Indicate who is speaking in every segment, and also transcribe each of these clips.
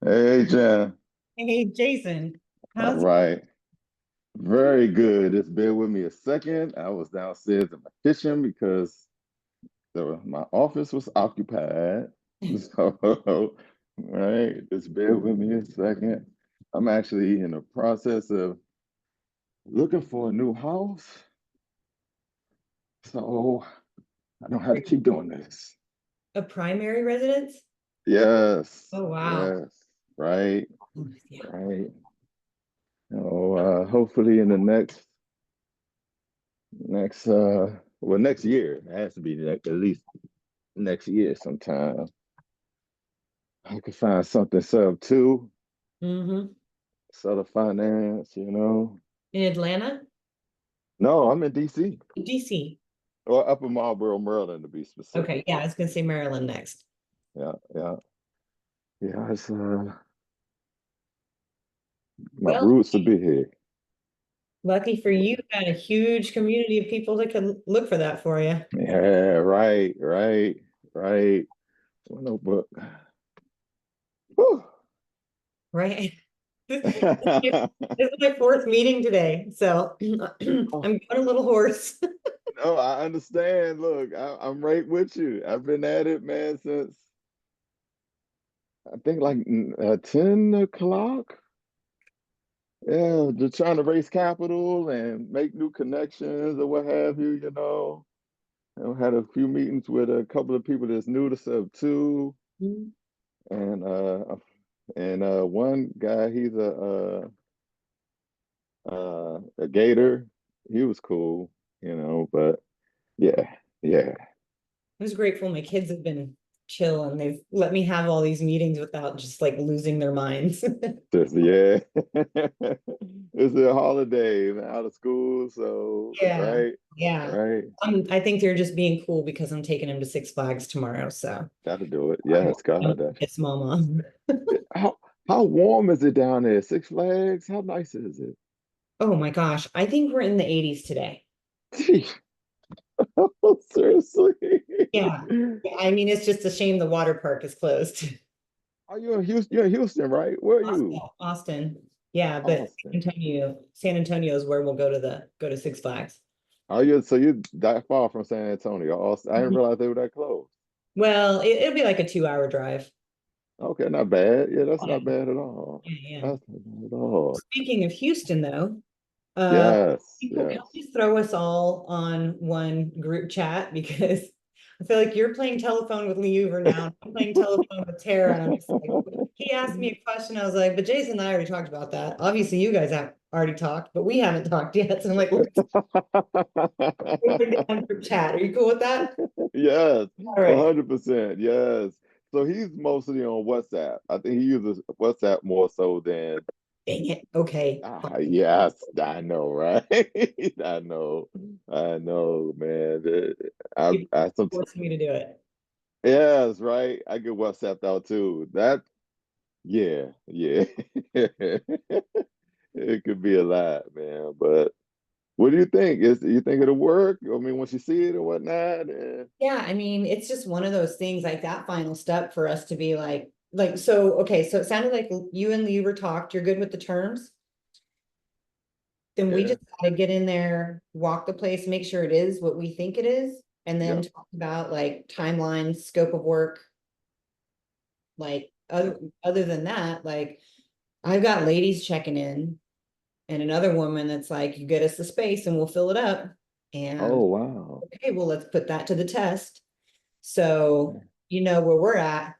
Speaker 1: Hey, Jen.
Speaker 2: Hey, Jason,
Speaker 1: All
Speaker 2: how's
Speaker 1: right. Very good. Just bear with me a second. I was downstairs in my kitchen because my office was occupied. So, right, just bear with me a second. I'm actually in the process of looking for a new house. So I don't have to keep doing this.
Speaker 2: a primary residence?
Speaker 1: Yes,
Speaker 2: Oh, wow.
Speaker 1: yes, right,
Speaker 2: Yeah.
Speaker 1: right. Hopefully in the next year. It has to be at least next year sometime. I could find something sub two,
Speaker 2: Mm-hmm.
Speaker 1: sort of finance.
Speaker 2: In Atlanta?
Speaker 1: No, I'm in DC
Speaker 2: DC.
Speaker 1: or Upper Marlboro, Maryland to be
Speaker 2: Okay,
Speaker 1: specific.
Speaker 2: yeah, I was gonna say Maryland next.
Speaker 1: Yeah, yeah, yeah. It's my
Speaker 2: Well,
Speaker 1: roots to be here.
Speaker 2: lucky for you, got a huge community of people that can look for that for you.
Speaker 1: Yeah, right, right, right. Well, no book. Whew.
Speaker 2: Right? This is my fourth meeting today, so I'm
Speaker 1: Oh,
Speaker 2: going a little hoarse.
Speaker 1: no, I understand. Look, I'm right with you. I've been at it, man, since I think like 10 o'clock. Yeah, just trying to raise capital and make new connections or what have you. I had a few meetings with a couple of people that's new to Sub 2 and one guy, he's a gator. He was cool, but yeah, yeah.
Speaker 2: I was grateful my kids have been chill and they've let me have all these meetings without just like losing their minds.
Speaker 1: Just yeah. It's a holiday, man, out of school, so
Speaker 2: Yeah,
Speaker 1: right,
Speaker 2: yeah.
Speaker 1: right.
Speaker 2: I think they're just being cool because I'm taking him to Six Flags tomorrow. So
Speaker 1: Gotta do it. Yes, God.
Speaker 2: it's mama.
Speaker 1: How how warm is it down there? Six Flags? How nice is it?
Speaker 2: Oh my gosh. I think we're in the 80s today.
Speaker 1: Gee, oh, seriously?
Speaker 2: Yeah. I mean, it's just a shame the water park is closed.
Speaker 1: Are you in Houston? You're in Houston, right? Where are
Speaker 2: Austin.
Speaker 1: you?
Speaker 2: Austin. Yeah, but
Speaker 1: Austin.
Speaker 2: San Antonio is where we'll go to Six Flags.
Speaker 1: Are you so you're that far from San Antonio? Austin. I didn't
Speaker 2: Mhm.
Speaker 1: realize they were that close.
Speaker 2: Well, it'll be like a 2 hour drive.
Speaker 1: Okay, not bad. Yeah, that's
Speaker 2: Yeah,
Speaker 1: not bad at all.
Speaker 2: yeah, yeah.
Speaker 1: That's not bad at all.
Speaker 2: Speaking of Houston, though,
Speaker 1: Yes,
Speaker 2: can
Speaker 1: yes.
Speaker 2: you throw us all on one group chat because I feel like you're playing telephone with Lee Hoover now. And I'm playing telephone with Tara, and I'm just like, he asked me a question. I was like, but Jason and I already talked about that. Obviously, you guys have already talked, but we haven't talked yet. So I'm like, let's put it on group chat. Are you cool with that?
Speaker 1: Yes,
Speaker 2: All right.
Speaker 1: 100%. Yes. So he's mostly on WhatsApp. I think he uses WhatsApp more so than
Speaker 2: Dang it. Okay.
Speaker 1: yes, I know, right? I know. I know, man.
Speaker 2: You
Speaker 1: I sometimes
Speaker 2: forced me to do it.
Speaker 1: yes, right. I get WhatsApped out too. That yeah, yeah. It could be a lot, man. But what do you think? You think it'll work? I mean, once you see it or whatnot,
Speaker 2: Yeah, I mean, it's just one of those things like that final step for us to be like, so, okay, so it sounded like you and Lee were talked, you're good with the terms. Then we
Speaker 1: yeah,
Speaker 2: just gotta get in there, walk the place, make sure it is what we think it is, and then
Speaker 1: yep,
Speaker 2: talk about like timelines, scope of work. Like
Speaker 1: yep.
Speaker 2: other than that, like I've got ladies checking in and another woman that's like, you get us the space and we'll fill it up.
Speaker 1: Oh
Speaker 2: And
Speaker 1: wow.
Speaker 2: okay, well, let's put that to the test. So you know where we're at.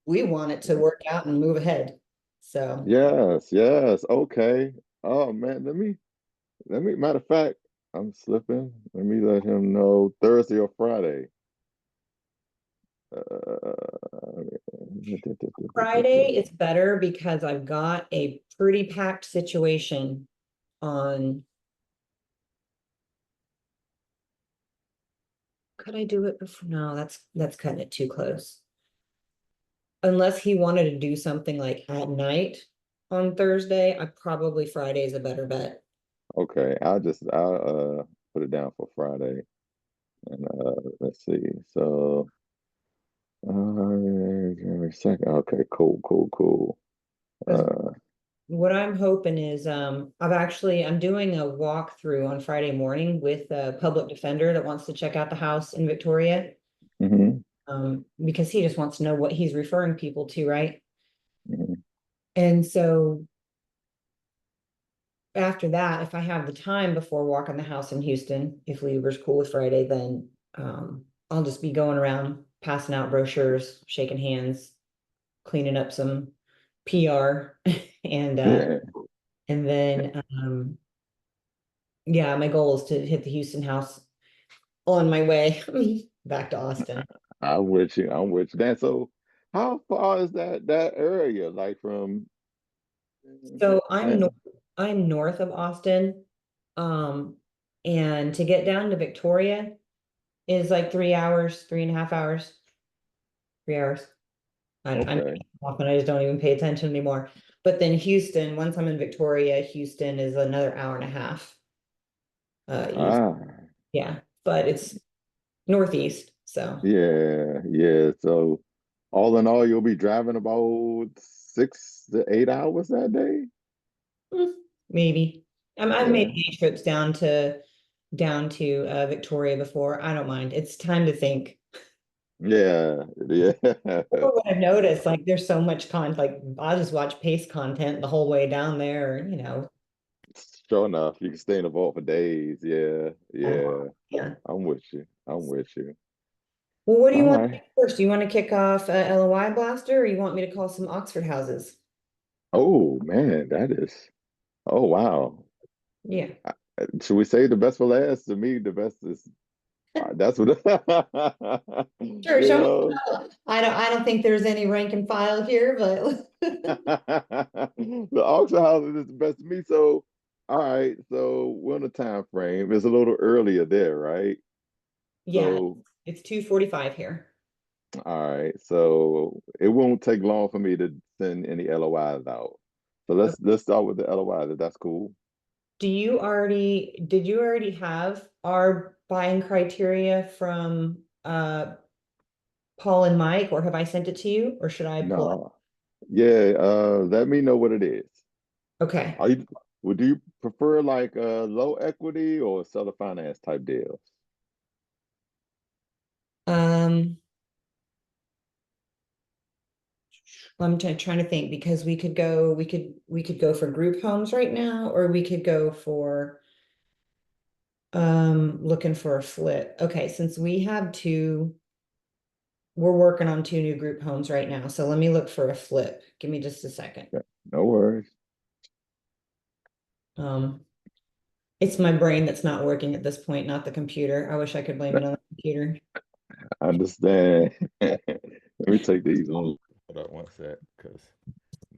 Speaker 2: We want it to
Speaker 1: Yeah.
Speaker 2: work out and move ahead. So
Speaker 1: Yes, yes. Okay. Oh man, let me matter of fact, I'm slipping. Let me let him know Thursday or Friday.
Speaker 2: Friday it's better because I've got a pretty packed situation on. Could I do it before? No, that's cutting it too close. Unless he wanted to do something like at night on Thursday, I probably Friday is a better bet.
Speaker 1: Okay, I'll put it down for Friday and let's see. So Give me a second. Okay, cool, cool, cool.
Speaker 2: Because
Speaker 1: Uh,
Speaker 2: what I'm hoping is, I'm doing a walkthrough on Friday morning with a public defender that wants to check out the house in Victoria.
Speaker 1: mhm,
Speaker 2: Because he just wants to know what he's referring people to, right?
Speaker 1: mhm.
Speaker 2: And so after that, if I have the time before walking the house in Houston, if Lieber's cool with Friday, then I'll just be going around passing out brochures, shaking hands, cleaning up some PR, and
Speaker 1: Yeah.
Speaker 2: then yeah, my goal is to hit the Houston house on my way back to Austin.
Speaker 1: I'm with you. I'm with you. Dan, so how far is that area like from
Speaker 2: So
Speaker 1: man?
Speaker 2: I'm north of Austin, um, and to get down to Victoria is like 3 hours, 3.5 hours, 3 hours. I'm
Speaker 1: Okay.
Speaker 2: often I just don't even pay attention anymore. But then Houston, once I'm in Victoria, Houston is another hour and a half east.
Speaker 1: Ah,
Speaker 2: Yeah, but it's northeast, so
Speaker 1: yeah, yeah. So all in all, you'll be driving about 6 to 8 hours that day?
Speaker 2: mm, maybe. I've made
Speaker 1: Yeah.
Speaker 2: day trips down to Victoria before. I don't mind. It's time to think.
Speaker 1: Yeah, yeah.
Speaker 2: What I've noticed, like there's so much content, like I'll just watch pace content the whole way down there.
Speaker 1: Sure enough, you can stay in the vault for days. Yeah,
Speaker 2: Yeah.
Speaker 1: yeah.
Speaker 2: Yeah.
Speaker 1: I'm with you. I'm with you.
Speaker 2: Well, what do you
Speaker 1: All
Speaker 2: want to
Speaker 1: right.
Speaker 2: do first? Do you want to kick off LOI Blaster or you want me to call some Oxford houses?
Speaker 1: Oh man, that is. Oh wow.
Speaker 2: Yeah.
Speaker 1: Should we say the best for last? To me, the best is that's what
Speaker 2: Sure,
Speaker 1: you
Speaker 2: show me.
Speaker 1: know.
Speaker 2: I don't think there's any rank and file here, but
Speaker 1: The auction house is the best to me. So, all right. So we're on the time frame. It's a little earlier there, right?
Speaker 2: yeah,
Speaker 1: So,
Speaker 2: it's 2:45 here.
Speaker 1: all right. So it won't take long for me to send any LOIs out. So
Speaker 2: Okay.
Speaker 1: let's start with the LOIs. If that's cool.
Speaker 2: Did you already have our buying criteria from Paul and Mike, or have I sent it to you, or should I pull it?
Speaker 1: No. Yeah. Let me know what it is.
Speaker 2: Okay.
Speaker 1: Are you? Would you prefer like low equity or seller finance type deals?
Speaker 2: Um, I'm trying to think because we could go for group homes right now, or we could go for looking for a flip. Okay, since we're working on two new group homes right now. So let me look for a flip. Give me just a second.
Speaker 1: Yeah, no worries.
Speaker 2: Um, it's my brain that's not working at this point, not the computer. I wish I could blame it on the computer.
Speaker 1: I understand. Let me take these on. Hold on one sec, because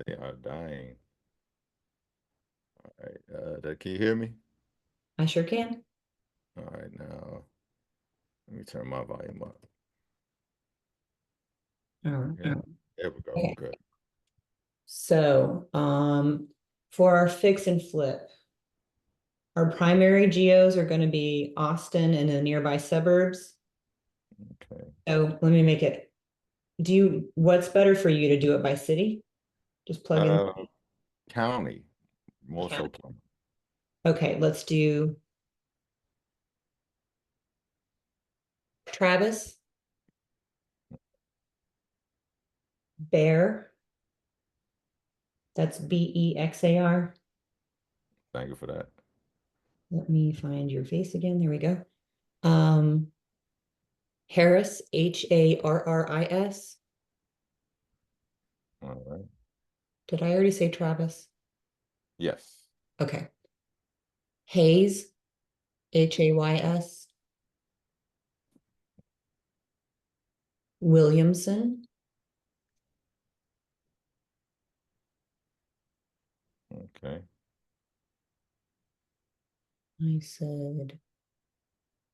Speaker 1: they are dying. All right. Can you hear me?
Speaker 2: I sure can.
Speaker 1: All right, now let me turn my volume up.
Speaker 2: All right.
Speaker 1: Yeah, there we go.
Speaker 2: Okay.
Speaker 1: Good.
Speaker 2: So, for our fix and flip, our primary geos are going to be Austin and the nearby suburbs.
Speaker 1: Okay.
Speaker 2: So let me make it. What's better for you to do it by city? Just plug in
Speaker 1: Uh, County, more so
Speaker 2: county.
Speaker 1: county.
Speaker 2: Okay, let's do Travis, Bear. That's Bexar.
Speaker 1: Thank you for that.
Speaker 2: Let me find your face again. There we go. Um, Harris, Harris.
Speaker 1: All right.
Speaker 2: Did I already say Travis?
Speaker 1: Yes.
Speaker 2: Okay. Hayes, Hays. Williamson.
Speaker 1: Okay.
Speaker 2: I said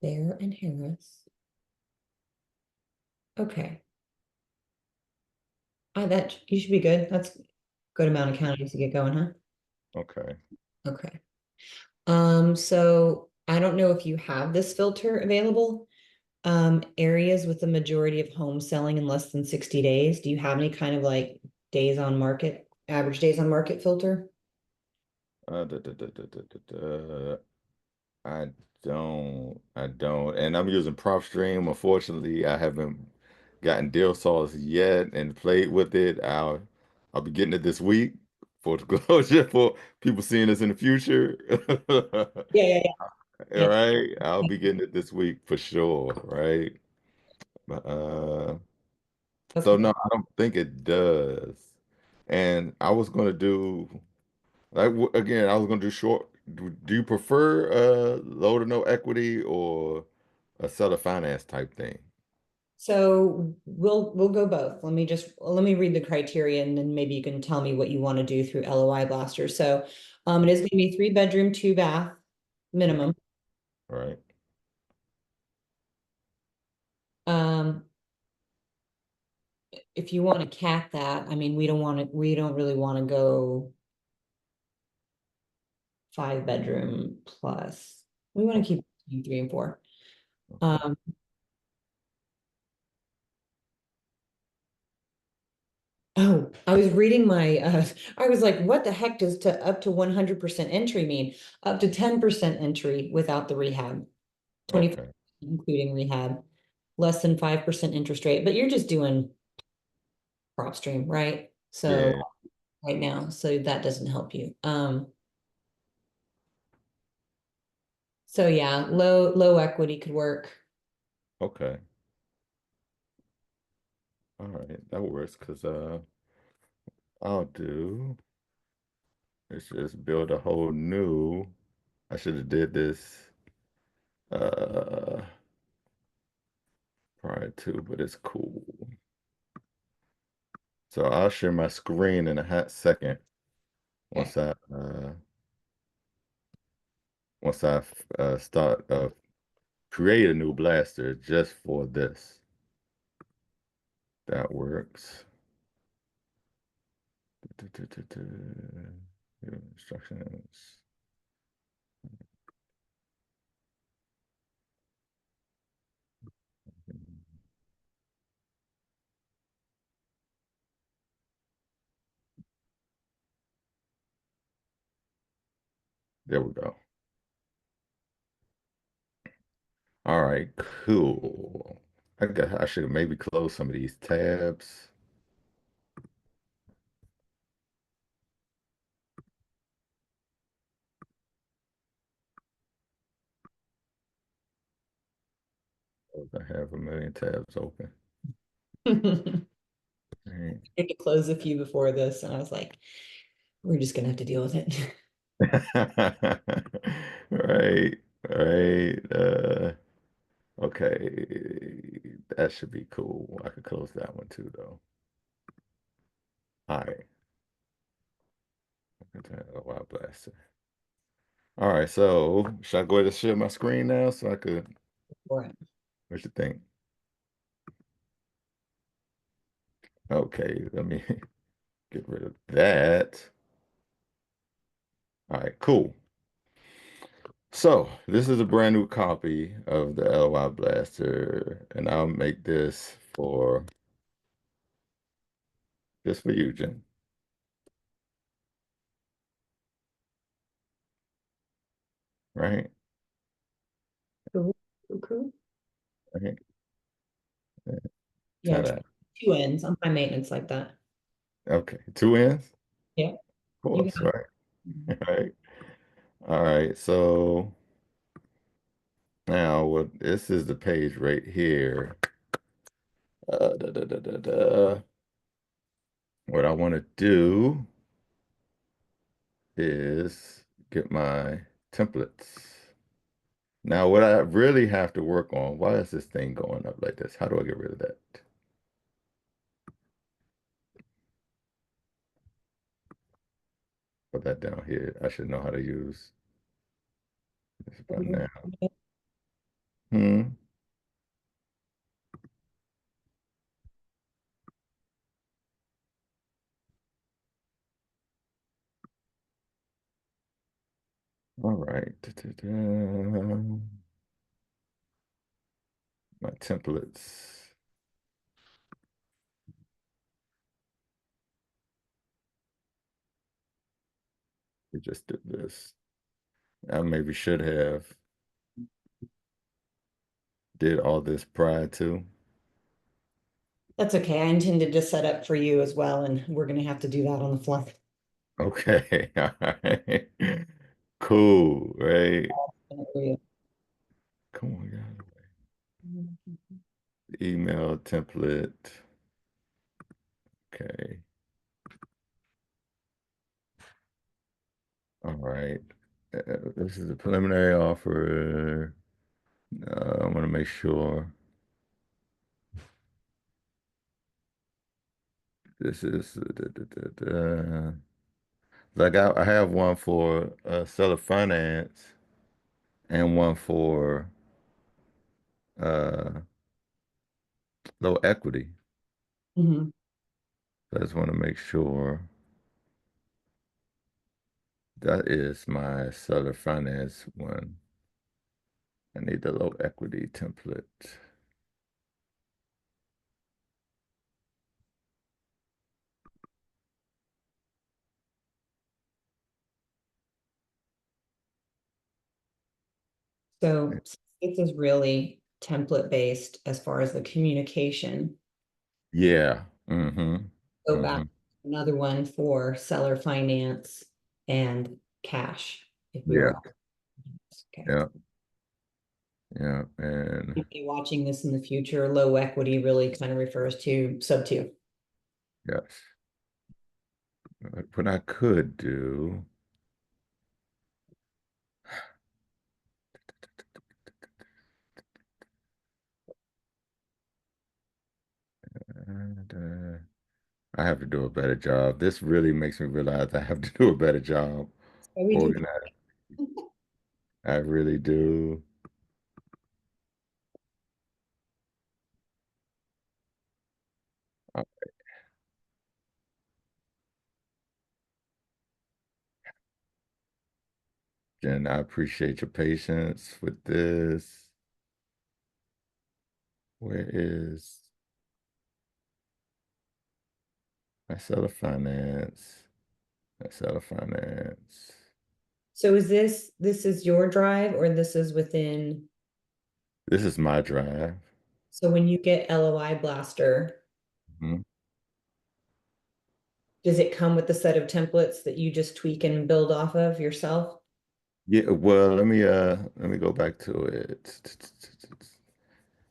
Speaker 2: Bear and Harris. Okay. That you should be good. That's a good amount of counties to get going, huh?
Speaker 1: Okay.
Speaker 2: Okay. So I don't know if you have this filter available. Areas with the majority of homes selling in less than 60 days. Do you have any kind of like days on market, average days on market filter?
Speaker 1: Da, da, da, da, da, da, da. I I don't, and I'm using PropStream. Unfortunately, I haven't gotten deal saws yet and played with it. I'll be getting it this week for disclosure for people seeing this in the future.
Speaker 2: Yeah, yeah, yeah.
Speaker 1: All
Speaker 2: Yeah.
Speaker 1: right, I'll be getting it this week for sure, right? But, so
Speaker 2: Okay.
Speaker 1: no, I don't think it does. And I was gonna do again, I was gonna do short. Do you prefer low to no equity or a seller finance type thing?
Speaker 2: So we'll go both. Let me read the criteria and then maybe you can tell me what you want to do through LOI Blaster. So it is going to be 3 bedroom, 2 bath
Speaker 1: Right,
Speaker 2: minimum.
Speaker 1: right,
Speaker 2: Um, if you want to cap that, I mean, we don't really want to go 5 bedroom plus. We want to
Speaker 1: okay,
Speaker 2: keep between 3 and 4.
Speaker 1: okay,
Speaker 2: Um, oh, I was reading I was like, what the heck does to up to 100% entry mean? Up to 10% entry without the rehab, 25
Speaker 1: okay.
Speaker 2: including rehab, less than 5% interest rate, but you're just doing prop stream, right? So
Speaker 1: Yeah,
Speaker 2: right now, so that doesn't help you. So yeah, low equity could work.
Speaker 1: okay. All right, that works because I'll do. Let's just build a whole new. I should have did this uh prior to, but it's cool. So I'll share my screen in a hot second
Speaker 2: Okay.
Speaker 1: once I start create a new blaster just for this. That works. Instructions. There we go. All right, cool. I should maybe close some of these tabs. I have a million tabs open.
Speaker 2: I
Speaker 1: Right.
Speaker 2: had to close a few before this, and I was like, we're just gonna have to deal with it.
Speaker 1: Right, right. Okay, that should be cool. I could close that one too, though. All right, LOI Blaster. All right, so should I go ahead and share my screen now so I could,
Speaker 2: For it.
Speaker 1: what you think? Okay, let me get rid of that. All right, cool. So this is a brand new copy of the LOI Blaster, and I'll make this for just for you, Jen. Right?
Speaker 2: Cool. Cool.
Speaker 1: Right.
Speaker 2: Yeah,
Speaker 1: Ta-da.
Speaker 2: 2 ends on my maintenance like that.
Speaker 1: Okay, two ends?
Speaker 2: Yeah,
Speaker 1: Of
Speaker 2: you
Speaker 1: course,
Speaker 2: got
Speaker 1: right? Right. All right, so now what this is the page right here. Da, da, da, da, da. What I want to do is get my templates. Now, what I really have to work on, why is this thing going up like this? How do I get rid of that? Put that down here. I should know how to use this by now.
Speaker 2: it.
Speaker 1: Hmm. All right. Da, da, da.
Speaker 3: my templates. We just did this. I maybe should have did all this prior to.
Speaker 2: That's okay. I intended to set up for you as well, and we're gonna have to do that on the fly.
Speaker 3: Okay. All right. Cool, right? Come on, guys. Email template. Okay. All right. This is a preliminary offer. I want to make sure this is like I have one for seller finance and one for uh low equity.
Speaker 2: Mhm.
Speaker 3: So I just want to make sure that is my seller finance one. I need the low equity template.
Speaker 2: So this is really template based as far as the communication.
Speaker 3: Yeah. Mm-hmm.
Speaker 2: Go back
Speaker 3: Mm-hmm.
Speaker 2: to another one for seller finance and cash. If we
Speaker 3: Yeah.
Speaker 2: were okay.
Speaker 3: Yeah. Yeah. And
Speaker 2: If you're watching this in the future, low equity really kind of refers to sub two.
Speaker 3: yes. What I could do, uh, I have to do a better job. This really makes me realize I have to do a better job
Speaker 2: So we do.
Speaker 3: organizing. I really do. Uh, Jen, I appreciate your patience with this. Where is my seller finance? My seller finance.
Speaker 2: So is this is your drive or this is within?
Speaker 3: This is my drive.
Speaker 2: So when you get LOI Blaster,
Speaker 3: Mhm.
Speaker 2: does it come with a set of templates that you just tweak and build off of yourself?
Speaker 3: Yeah, well, let me go back to it.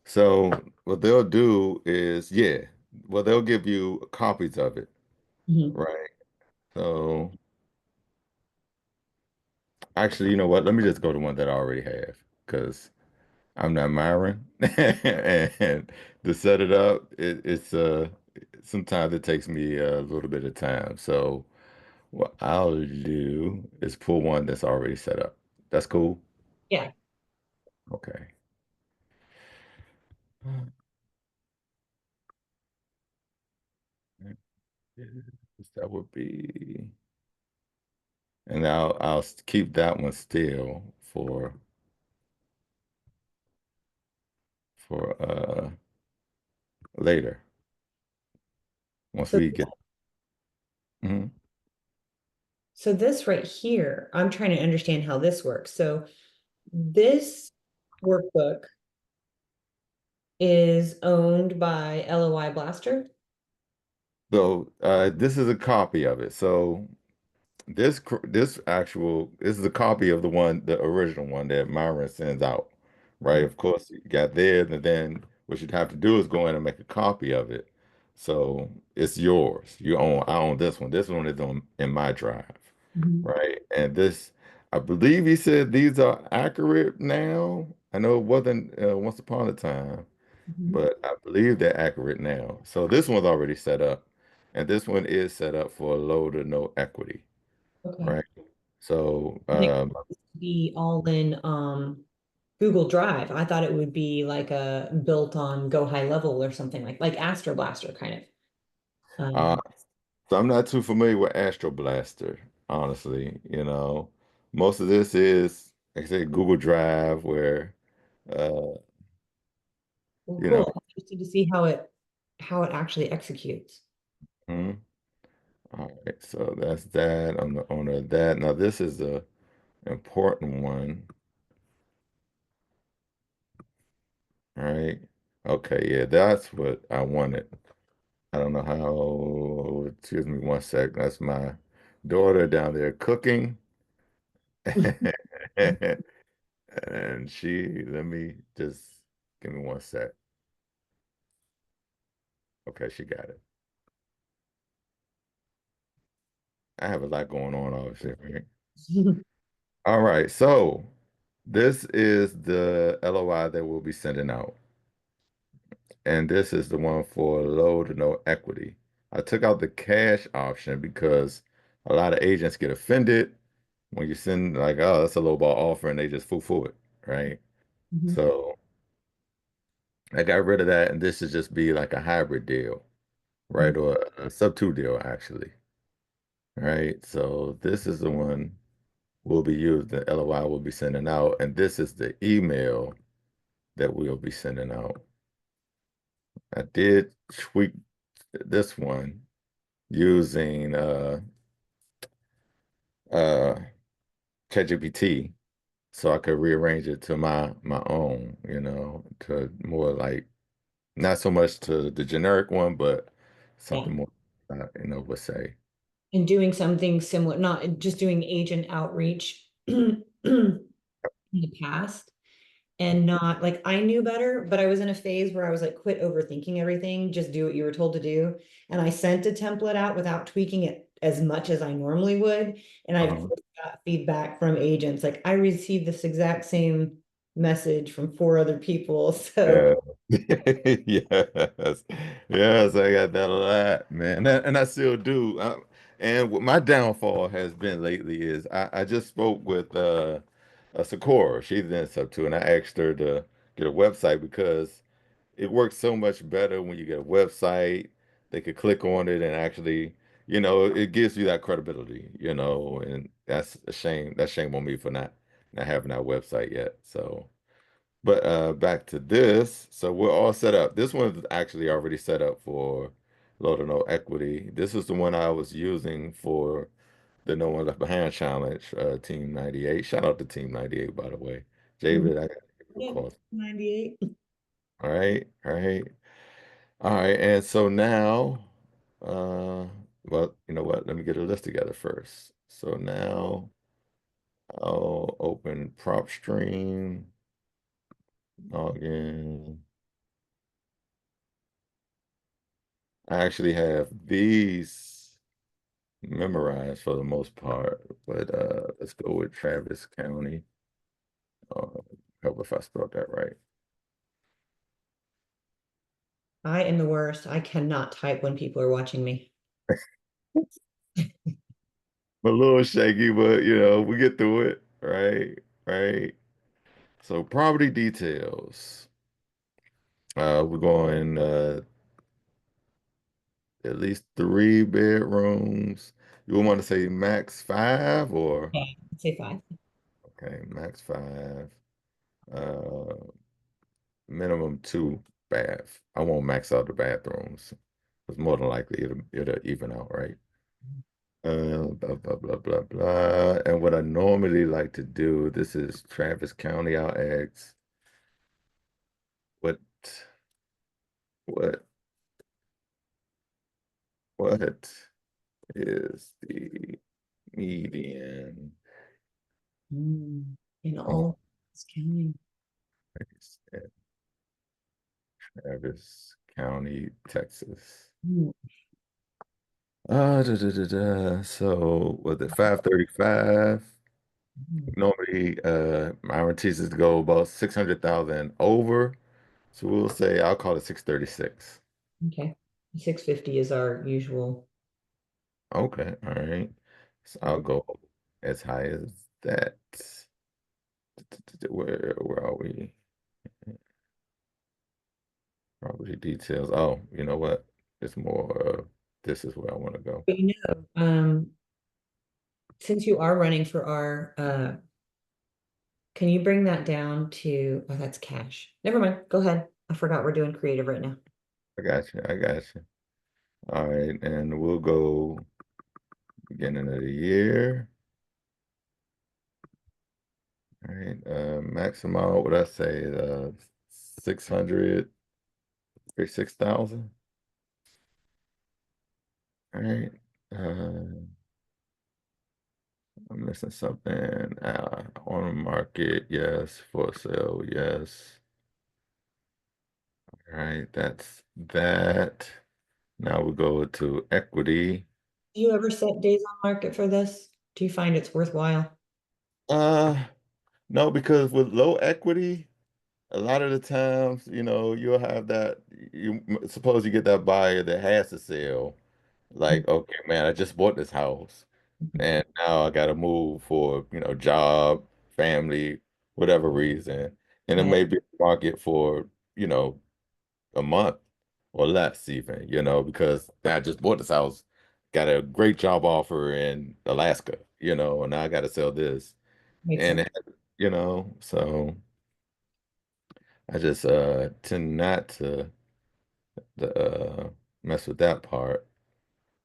Speaker 3: So what they'll do is, yeah, well, they'll give you copies of it,
Speaker 2: Mhm.
Speaker 3: right? So actually, you know what? Let me just go to one that I already have because I'm not Myron. And to set it up, it's sometimes it takes me a little bit of time. So what I'll do is pull one that's already set up. That's cool.
Speaker 2: Yeah.
Speaker 3: Okay. That would be, and I'll keep that one still for later once
Speaker 2: So
Speaker 3: we get. Mhm.
Speaker 2: so this right here, I'm trying to understand how this works. So this workbook is owned by LOI Blaster.
Speaker 3: So this is a copy of it. So this is a copy of the one, the original one that Myron sends out, right?
Speaker 2: Mhm.
Speaker 3: Of course, you got theirs, and then what you'd have to do is go in and make a copy of it. So it's yours. I own this one. This one is on in my drive,
Speaker 2: Mhm.
Speaker 3: right? And this, I believe he said these are accurate now. I know it wasn't once upon a time,
Speaker 2: Mhm.
Speaker 3: but I believe they're accurate now. So this one's already set up, and this one is set up for low to no equity,
Speaker 2: Okay.
Speaker 3: right? So,
Speaker 2: And it would be all in Google Drive. I thought it would be like a built on Go High Level or something like Astro Blaster kind of.
Speaker 3: uh,
Speaker 2: Um,
Speaker 3: so I'm not too familiar with Astro Blaster, honestly. Most of this is, like I said, Google Drive, where uh,
Speaker 2: Well,
Speaker 3: you know.
Speaker 2: cool. Interested to see how it actually executes.
Speaker 3: Mhm. All right, so that's that. I'm the owner of that. Now this is the important one. All right. Okay, yeah, that's what I wanted. I don't know how, excuse me one sec. That's my daughter down there cooking. And let me just give me one sec. Okay, she got it. I have a lot going on, obviously, right? All right, so this is the LOI that we'll be sending out. And this is the one for low to no equity. I took out the cash option because a lot of agents get offended when you send like, oh, that's a low ball offer, and they just foo it, right?
Speaker 2: Mhm.
Speaker 3: So I got rid of that, and this should just be like a hybrid deal, right? Or a sub two deal, actually. Right. So this is the one we'll be using, the LOI we'll be sending out, and this is the email that we'll be sending out. I did tweak this one using uh ChatGPT so I could rearrange it to my own, to more like not so much to the generic one, but
Speaker 2: Yeah.
Speaker 3: something more would say.
Speaker 2: And doing something similar, not just doing agent outreach in the past. And not like I knew better, but I was in a phase where I was like, quit overthinking everything, just do what you were told to do. And I sent a template out without tweaking it as much as I normally would. And I've
Speaker 3: Uh-huh.
Speaker 2: got feedback from agents like, I received this exact same message from four other people. So,
Speaker 3: Yeah. Yes. Yes, I got that a lot, man. And I still do. And what my downfall has been lately is I just spoke with Sakura. She's in sub two, and I asked her to get a website because it works so much better when you get a website. They could click on it and actually, it gives you that credibility, and that's a shame. That's shame on me for not having that website yet. So. But back to this. So we're all set up. This one's actually already set up for low to no equity. This is the one I was using for the No One Left Behind challenge, Team 98. Shout out to Team 98, by the way. David, I got to give you a
Speaker 2: yeah,
Speaker 3: call.
Speaker 2: 98.
Speaker 3: All right, all right, all right. And so now, well, you know what? Let me get a list together first. So now I'll open prop stream, login. I actually have these memorized for the most part, but let's go with Travis County. Uh, Help if I spelled that right.
Speaker 2: I am the worst. I cannot type when people are watching me.
Speaker 3: A little shaky, but we get through it, right? Right. So property details. We're going at least 3 bedrooms. You would want to say max 5 or
Speaker 2: Yeah, I'd say 5.
Speaker 3: okay, max 5. Uh minimum 2 bath. I won't max out the bathrooms. Because more than likely it'll even out, right? Blah, blah, blah, blah, blah. And what I normally like to do, this is Travis County. I'll ask what what what is the median
Speaker 2: In
Speaker 3: home
Speaker 2: all this county.
Speaker 3: price in Travis County, Texas?
Speaker 2: Mm.
Speaker 3: So was it 535? Normally, my routines go about 600,000 over. So we'll say I'll call it 636.
Speaker 2: Okay. 650 is our usual.
Speaker 3: Okay, all right. So I'll go as high as that. Where are we? Property details. Oh, you know what? It's more this is where I want to go.
Speaker 2: But since you are running for our can you bring that down to, oh, that's cash. Never mind. Go ahead. I forgot we're doing creative right now.
Speaker 3: I got you. I got you. All right, and we'll go beginning of the year. All right, maximum, what I say, 600, 6,000. All right. I'm missing something. On the market, yes. For sale, yes. All right, that's that. Now we go to equity.
Speaker 2: Do you ever set days on market for this? Do you find it's worthwhile?
Speaker 3: Uh, no, because with low equity, a lot of the times, you'll have that. You suppose you get that buyer that has to sell. Like, okay, man, I just bought this house, and now I got to move for, job, family, whatever reason, and it
Speaker 2: Right.
Speaker 3: may be a market for, you know, a month or less even, because I just bought this house, got a great job offer in Alaska, and now I got to sell this,
Speaker 2: Makes
Speaker 3: and
Speaker 2: sense.
Speaker 3: so I just tend not to mess with that part.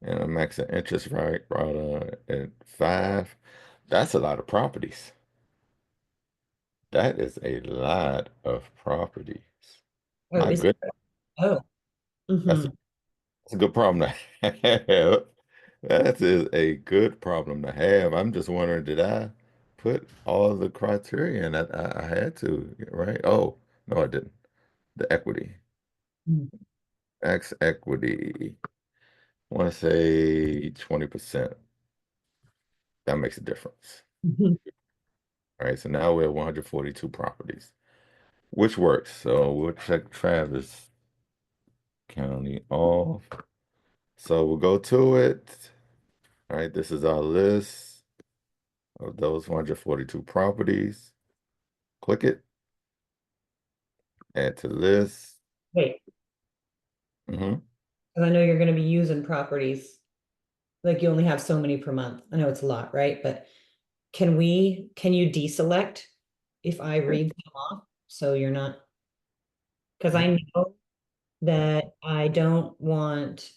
Speaker 3: And I'm maxing interest right at 5. That's a lot of properties. That is a lot of properties.
Speaker 2: Oh,
Speaker 3: My
Speaker 2: is
Speaker 3: goodness,
Speaker 2: oh.
Speaker 3: that's
Speaker 2: Hmm.
Speaker 3: that's a good problem to have. That is a good problem to have. I'm just wondering, did I put all the criteria in that I had to, right? Oh, no, I didn't. The equity. X equity. I want to say 20%. That makes a difference. All right, so now we have 142 properties, which works. So we'll check Travis County off. So we'll go to it. All right, this is our list of those 142 properties. Click it, add to list.
Speaker 2: Wait,
Speaker 3: Hmm.
Speaker 2: 'cause I know you're going to be using properties. Like you only have so many per month. I know it's a lot, right? But can you deselect if I read them off? So you're not, because I know that I don't want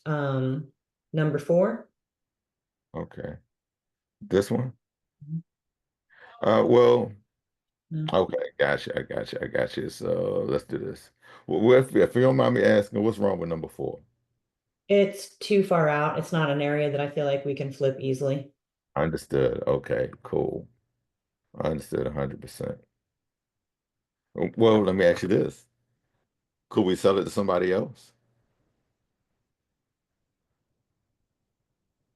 Speaker 2: number 4.
Speaker 3: Okay, this one.
Speaker 2: Mhm.
Speaker 3: Well,
Speaker 2: No.
Speaker 3: okay, gotcha, I got you, I got you. So let's do this. Well, if you don't mind me asking, what's wrong with number 4?
Speaker 2: It's too far out. It's not an area that I feel like we can flip easily.
Speaker 3: Understood. Okay, cool. I understood 100%. Well, let me ask you this. Could we sell it to somebody else?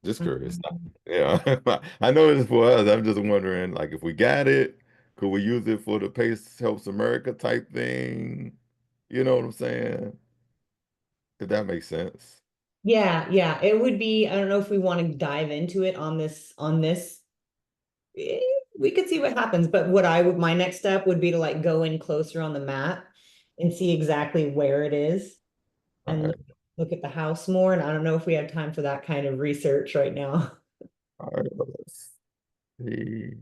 Speaker 3: Just curious.
Speaker 2: Um,
Speaker 3: Yeah, I know it's for us. I'm just wondering, like, if we got it, could we use it for the Pace Helps America type thing? You know what I'm saying? Did that make sense?
Speaker 2: Yeah, yeah, it would be, I don't know if we want to dive into it on this. Eh, we could see what happens, but what I would, my next step would be to like go in closer on the map and see exactly where it is
Speaker 3: All
Speaker 2: and
Speaker 3: right.
Speaker 2: look at the house more. And I don't know if we have time for that kind of research right now.
Speaker 3: All right. Let's see.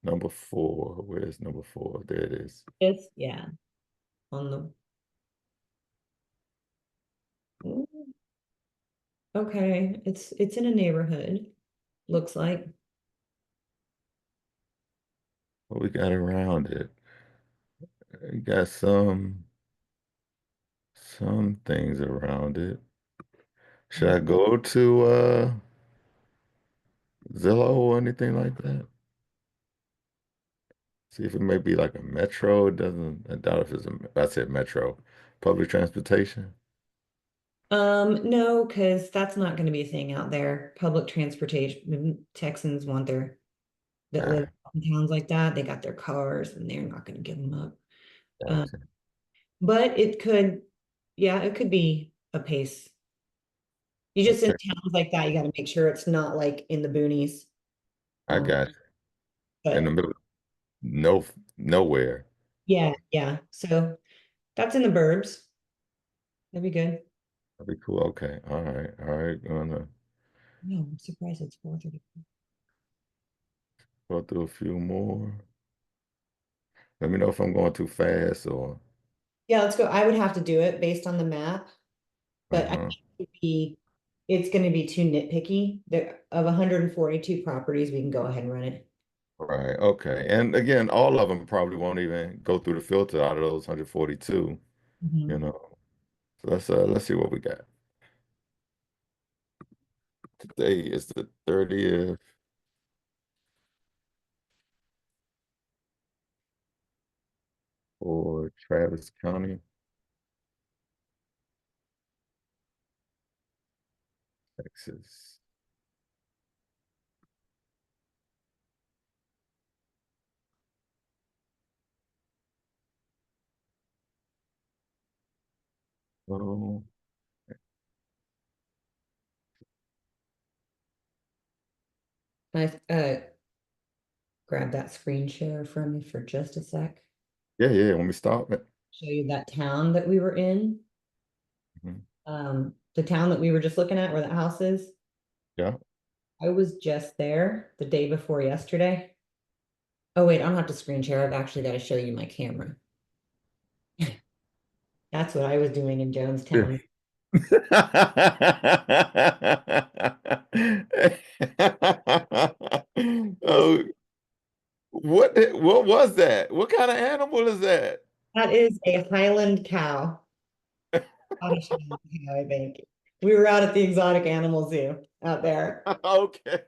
Speaker 3: Number 4. Where's number 4? There it is.
Speaker 2: Yes, yeah, on the, Ooh, okay, it's in a neighborhood, looks like.
Speaker 3: What we got around it? We got some things around it. Should I go to Zillow or anything like that? See if it may be like a metro. It doesn't, I doubt if I said metro. Public transportation.
Speaker 2: No, because that's not going to be a thing out there. Public transportation, Texans want that live
Speaker 3: Ah,
Speaker 2: in towns like that, they got their cars and they're not going to give them up. Um,
Speaker 3: gotcha.
Speaker 2: but it could, yeah, it could be a pace. You just in
Speaker 3: Okay,
Speaker 2: towns like that, you got to make sure it's not like in the boonies.
Speaker 3: I
Speaker 2: Um,
Speaker 3: got you. In the
Speaker 2: but
Speaker 3: middle, no, nowhere.
Speaker 2: yeah, yeah. So that's in the burbs. That'd be good.
Speaker 3: That'd be cool. Okay. All right. Gonna
Speaker 2: No, I'm surprised it's 4:30.
Speaker 3: go through a few more. Let me know if I'm going too fast or
Speaker 2: Yeah, let's go. I would have to do it based on the map, but I
Speaker 3: uh-huh.
Speaker 2: think it's gonna be too nitpicky. There of 142 properties, we can go ahead and run it.
Speaker 3: Right. Okay. And again, all of them probably won't even go through the filter out of those 142,
Speaker 2: Mhm.
Speaker 3: you know. So let's see what we got. Today is the 30th for Travis County, Texas. Oh,
Speaker 2: Can I grab that screen share from me for just a sec?
Speaker 3: yeah, yeah. Let me stop it.
Speaker 2: Show you that town that we were in.
Speaker 3: Mhm.
Speaker 2: The town that we were just looking at where the house is.
Speaker 3: Yeah.
Speaker 2: I was just there the day before yesterday. Oh wait, I don't have to screen share. I've actually got to show you my camera. That's what I was doing in Jonestown.
Speaker 3: Oh, what was that? What kind of animal is that?
Speaker 2: That is a Highland cow. Scottish Highland cow, I think. We were out at the exotic animal zoo out there.
Speaker 3: Okay.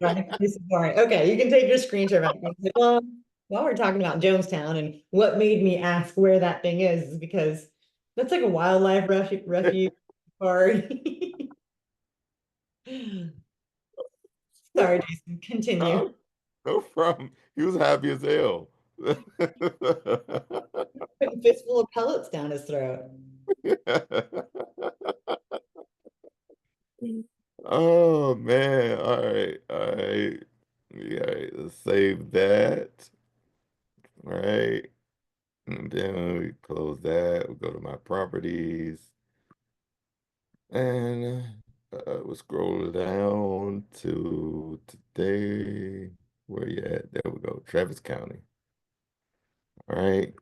Speaker 2: Right. Okay, you can take your screen share back. Well, while we're talking about Jonestown and what made me ask where that thing is because that's like a wildlife refuge park. Sorry, Jason, continue.
Speaker 3: No, no problem. He was happy as hell.
Speaker 2: Putting fistful of pellets down his throat.
Speaker 3: Oh man. All right. All right. Yeah, let's save that. All right. And then we close that. We go to my properties. And we'll scroll down to today. Where you at? There we go. Travis County. All right.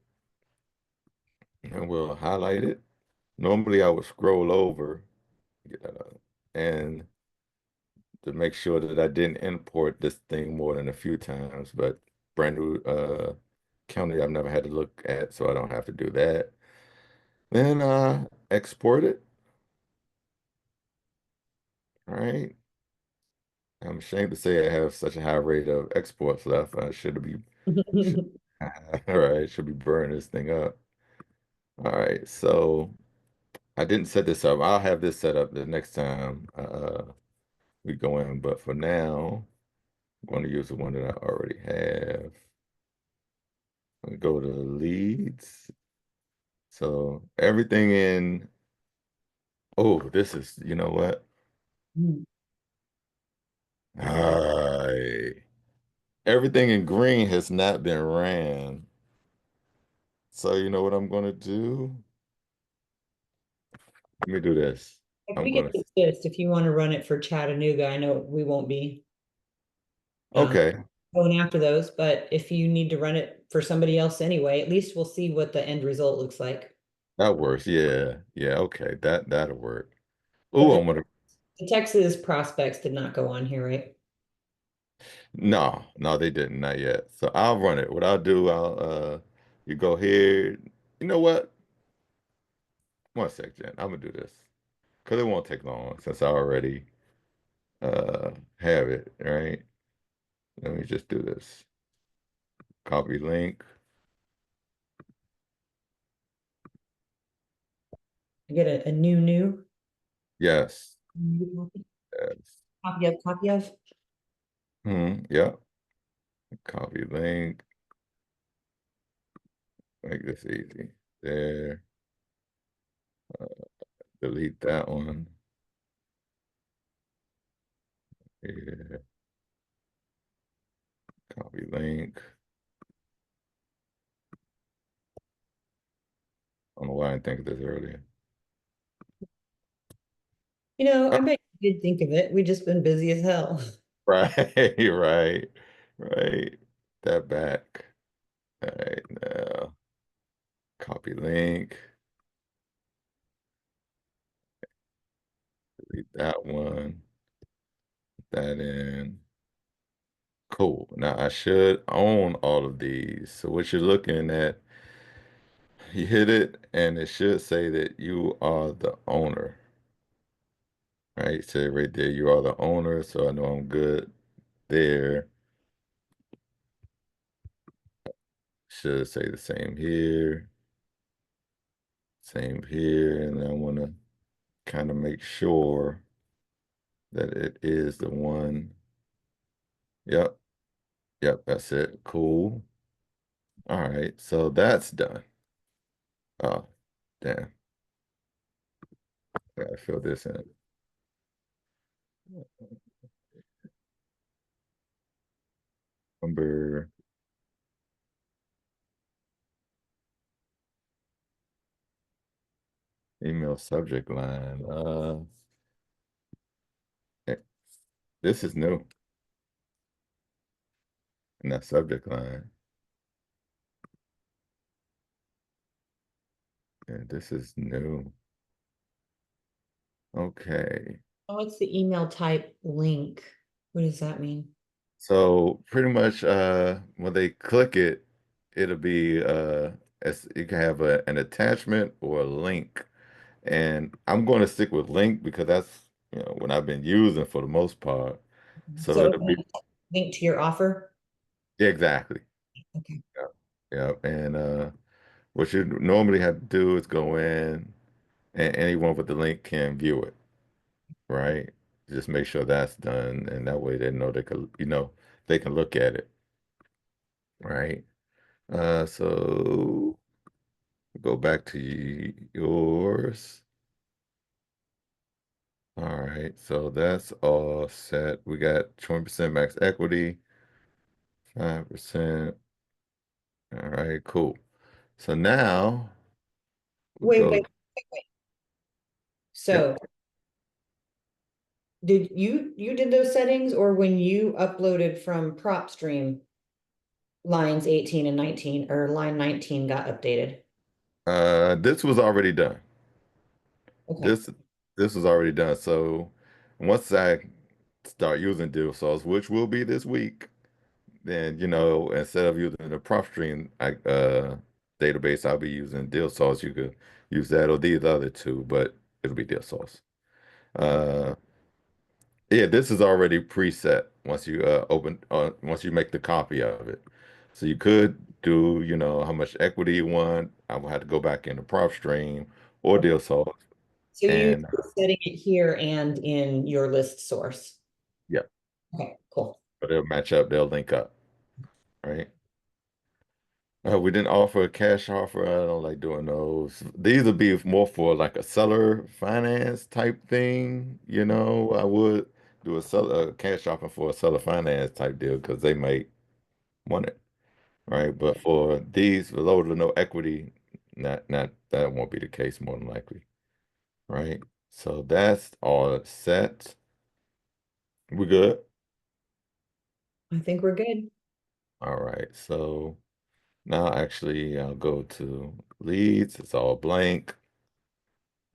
Speaker 3: And we'll highlight it. Normally I would scroll over and to make sure that I didn't import this thing more than a few times, but brand new county I've never had to look at, so I don't have to do that. Then export it. All right. I'm ashamed to say I have such a high rate of exports left. I should all right, should be burning this thing up. All right, so I didn't set this up. I'll have this set up the next time we go in, but for now, I'm going to use the one that I already have. We go to leads. So everything in, oh, this is, you know what? I Everything in green has not been ran. So you know what I'm gonna do? Let me do this. I'm
Speaker 2: We get
Speaker 3: gonna,
Speaker 2: the gist if you want to run it for Chattanooga. I know we won't be um,
Speaker 3: okay,
Speaker 2: going after those, but if you need to run it for somebody else anyway, at least we'll see what the end result looks like.
Speaker 3: that works. Yeah, yeah, okay, that'll work.
Speaker 2: But
Speaker 3: Oh, I'm gonna,
Speaker 2: the Texas prospects did not go on here, right?
Speaker 3: no, no, they didn't, not yet. So I'll run it. What I'll do, you go here. You know what? One sec, Jen. I'm gonna do this because it won't take long since I already have it, right? Let me just do this. Copy link.
Speaker 2: I get a new
Speaker 3: Yes.
Speaker 2: copy,
Speaker 3: Yes.
Speaker 2: copy of.
Speaker 3: Yeah. Copy link. Make this easy. There. Delete that one. Here. Copy link. I don't know why I didn't think of this earlier.
Speaker 2: I
Speaker 3: Oh,
Speaker 2: bet you did think of it. We just been busy as hell.
Speaker 3: right, right, right. That back. All right, now copy link, delete that one, put that in. Cool. Now I should own all of these. So what you're looking at, you hit it and it should say that you are the owner, right? Say right there, you are the owner. So I know I'm good there. Should say the same here, same here. And I want to kind of make sure that it is the one. Yep. Yep. That's it. Cool. All right. So that's done. Oh, damn. I gotta fill this in. Number. Email subject line. Eh, this is new in that subject line. Yeah, this is new. Okay.
Speaker 2: Oh, it's the email type link. What does that mean?
Speaker 3: So pretty much when they click it, it'll be you can have an attachment or a link. And I'm going to stick with link because that's what I've been using for the most part. So
Speaker 2: So
Speaker 3: it'll be
Speaker 2: link to your offer.
Speaker 3: yeah, exactly.
Speaker 2: Okay.
Speaker 3: Yeah. Yeah. And what you normally have to do is go in and anyone with the link can view it, right? Just make sure that's done, and that way they know they can look at it, right? So go back to yours. All right, so that's all set. We got 20% max equity, 5%. All right, cool. So now we'll
Speaker 2: Wait,
Speaker 3: go.
Speaker 2: wait, wait.
Speaker 3: Yep.
Speaker 2: So did you did those settings, or when you uploaded from PropStream, lines 18 and 19 or line 19 got updated?
Speaker 3: This was already done.
Speaker 2: Okay.
Speaker 3: This this was already done. So once I start using deal source, which will be this week, then instead of using the prop stream database, I'll be using deal source. You could use that or these other two, but it'll be deal source. Uh yeah, this is already preset once you once you make the copy of it. So you could do, how much equity you want. I will have to go back into prop stream or
Speaker 2: Okay.
Speaker 3: deal source
Speaker 2: So you
Speaker 3: and
Speaker 2: setting it here and in your list source.
Speaker 3: yeah.
Speaker 2: Okay, cool.
Speaker 3: But they'll match up, they'll link up, right? We didn't offer a cash offer. I don't like doing those. These would be more for like a seller finance type thing. I would do a cash offer for a seller finance type deal because they might want it, right? But for these with low to no equity, not that won't be the case more than likely, right? So that's all set. We good?
Speaker 2: I think we're good.
Speaker 3: All right. So now actually I'll go to leads. It's all blank.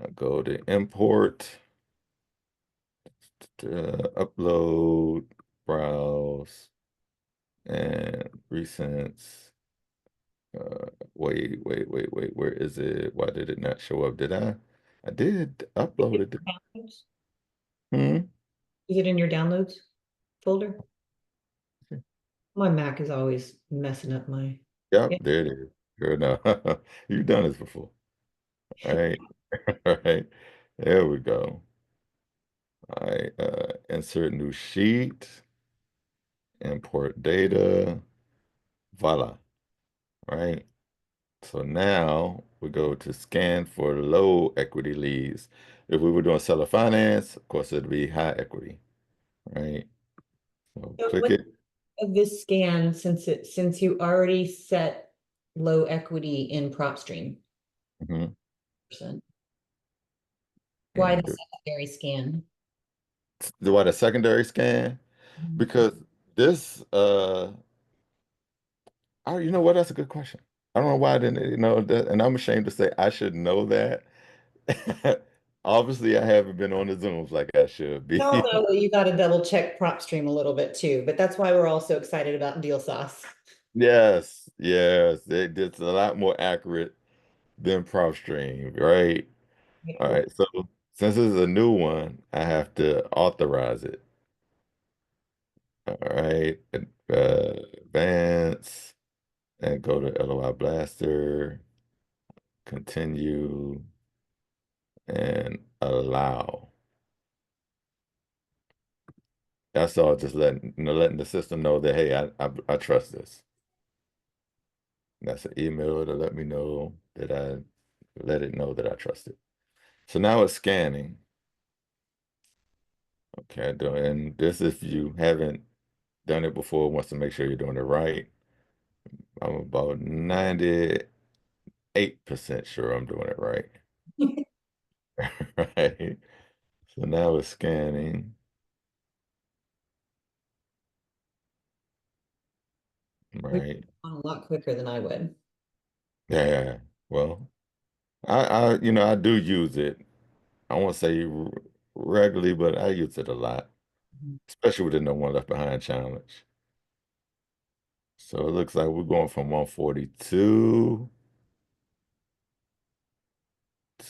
Speaker 3: I'll go to import, upload, browse, and recents. Wait. Where is it? Why did it not show up? Did I? I did upload it.
Speaker 2: Downloads?
Speaker 3: Hmm.
Speaker 2: Is it in your downloads folder? My Mac is always messing up my.
Speaker 3: Yep,
Speaker 2: Yeah.
Speaker 3: there it is. Sure enough. You've done this before. All right. All right. There we go. All right. Insert new sheet, import data. Voila. Right. So now we go to scan for low equity leads. If we were doing seller finance, of course, it'd be high equity, right? So
Speaker 2: So
Speaker 3: click
Speaker 2: what
Speaker 3: it.
Speaker 2: of this scan, since you already set low equity in PropStream,
Speaker 3: Mhm.
Speaker 2: percent, why
Speaker 3: And
Speaker 2: the secondary scan?
Speaker 3: do what a secondary scan
Speaker 2: Mhm.
Speaker 3: because this Oh, you know what? That's a good question. I don't know why I didn't, that, and I'm ashamed to say I should know that. Obviously, I haven't been on the Zooms like I should
Speaker 2: We all
Speaker 3: be.
Speaker 2: know that you got to double check prop stream a little bit too, but that's why we're all so excited about deal sauce.
Speaker 3: Yes, yes, it's a lot more accurate than PropStream, right?
Speaker 2: Okay,
Speaker 3: All
Speaker 2: cool.
Speaker 3: right, so since this is a new one, I have to authorize it. All right, advance and go to LOI Blaster, continue, and allow. That's all. Just letting the system know that hey, I trust this. That's an email to let me know that I let it know that I trust it. So now it's scanning. Okay, and this if you haven't done it before, wants to make sure you're doing it right. I'm about 98% sure I'm doing it right. Right. So now it's scanning.
Speaker 2: We're
Speaker 3: Right.
Speaker 2: on a lot quicker than I would.
Speaker 3: Yeah. Well, I do use it. I won't say regularly, but I use it a lot, especially with the No One Left Behind challenge. So it looks like we're going from 142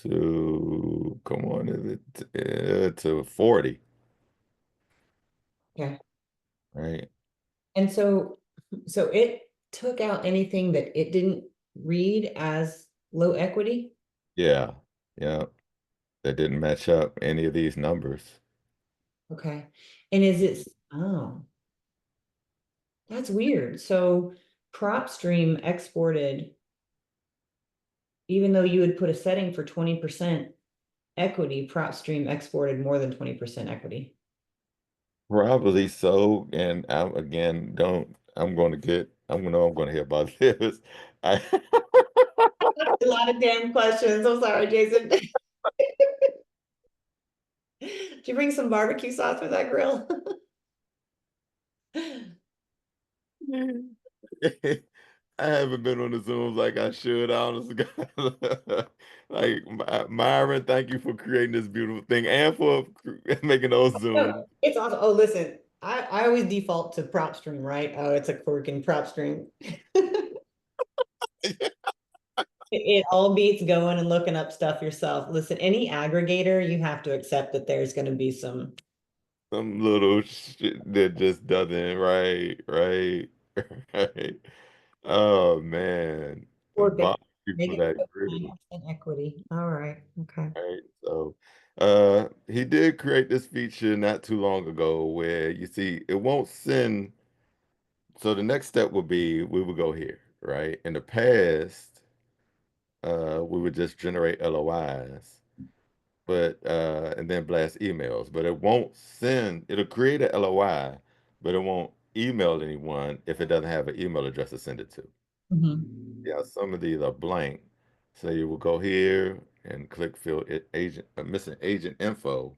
Speaker 3: to, come on, is it to 40,
Speaker 2: Okay.
Speaker 3: right?
Speaker 2: And so it took out anything that it didn't read as low equity.
Speaker 3: Yeah. Yeah. That didn't match up any of these numbers.
Speaker 2: Okay. And is it, oh, that's weird. So prop stream exported, even though you would put a setting for 20% equity, prop stream exported more than 20% equity.
Speaker 3: Probably so. And I'm again, don't I'm going to get I'm going to hear about this. I
Speaker 2: A lot of damn questions. I'm sorry, Jason. Did you bring some barbecue sauce for that grill?
Speaker 3: I haven't been on the Zooms like I should, honestly. Like Myron, thank you for creating this beautiful thing and for making those
Speaker 2: No,
Speaker 3: Zooms.
Speaker 2: it's awesome. Oh, listen, I always default to prop stream, right? Oh, it's a quirk in prop stream. It all beats going and looking up stuff yourself. Listen, any aggregator, you have to accept that there's going to be some
Speaker 3: Some little shit that just doesn't right. Right. Oh man.
Speaker 2: poor guy.
Speaker 3: Bob
Speaker 2: Make
Speaker 3: people
Speaker 2: it
Speaker 3: that
Speaker 2: put
Speaker 3: grill.
Speaker 2: 9% equity. All right. Okay.
Speaker 3: Right. So he did create this feature not too long ago where you see it won't send. So the next step would be we would go here, right? In the past, we would just generate LOIs, but and then blast emails, but it won't send, it'll create a LOI, but it won't email anyone if it doesn't have an email address to send it to.
Speaker 2: Mhm.
Speaker 3: Yeah, some of these are blank. So you will go here and click fill it agent missing agent info.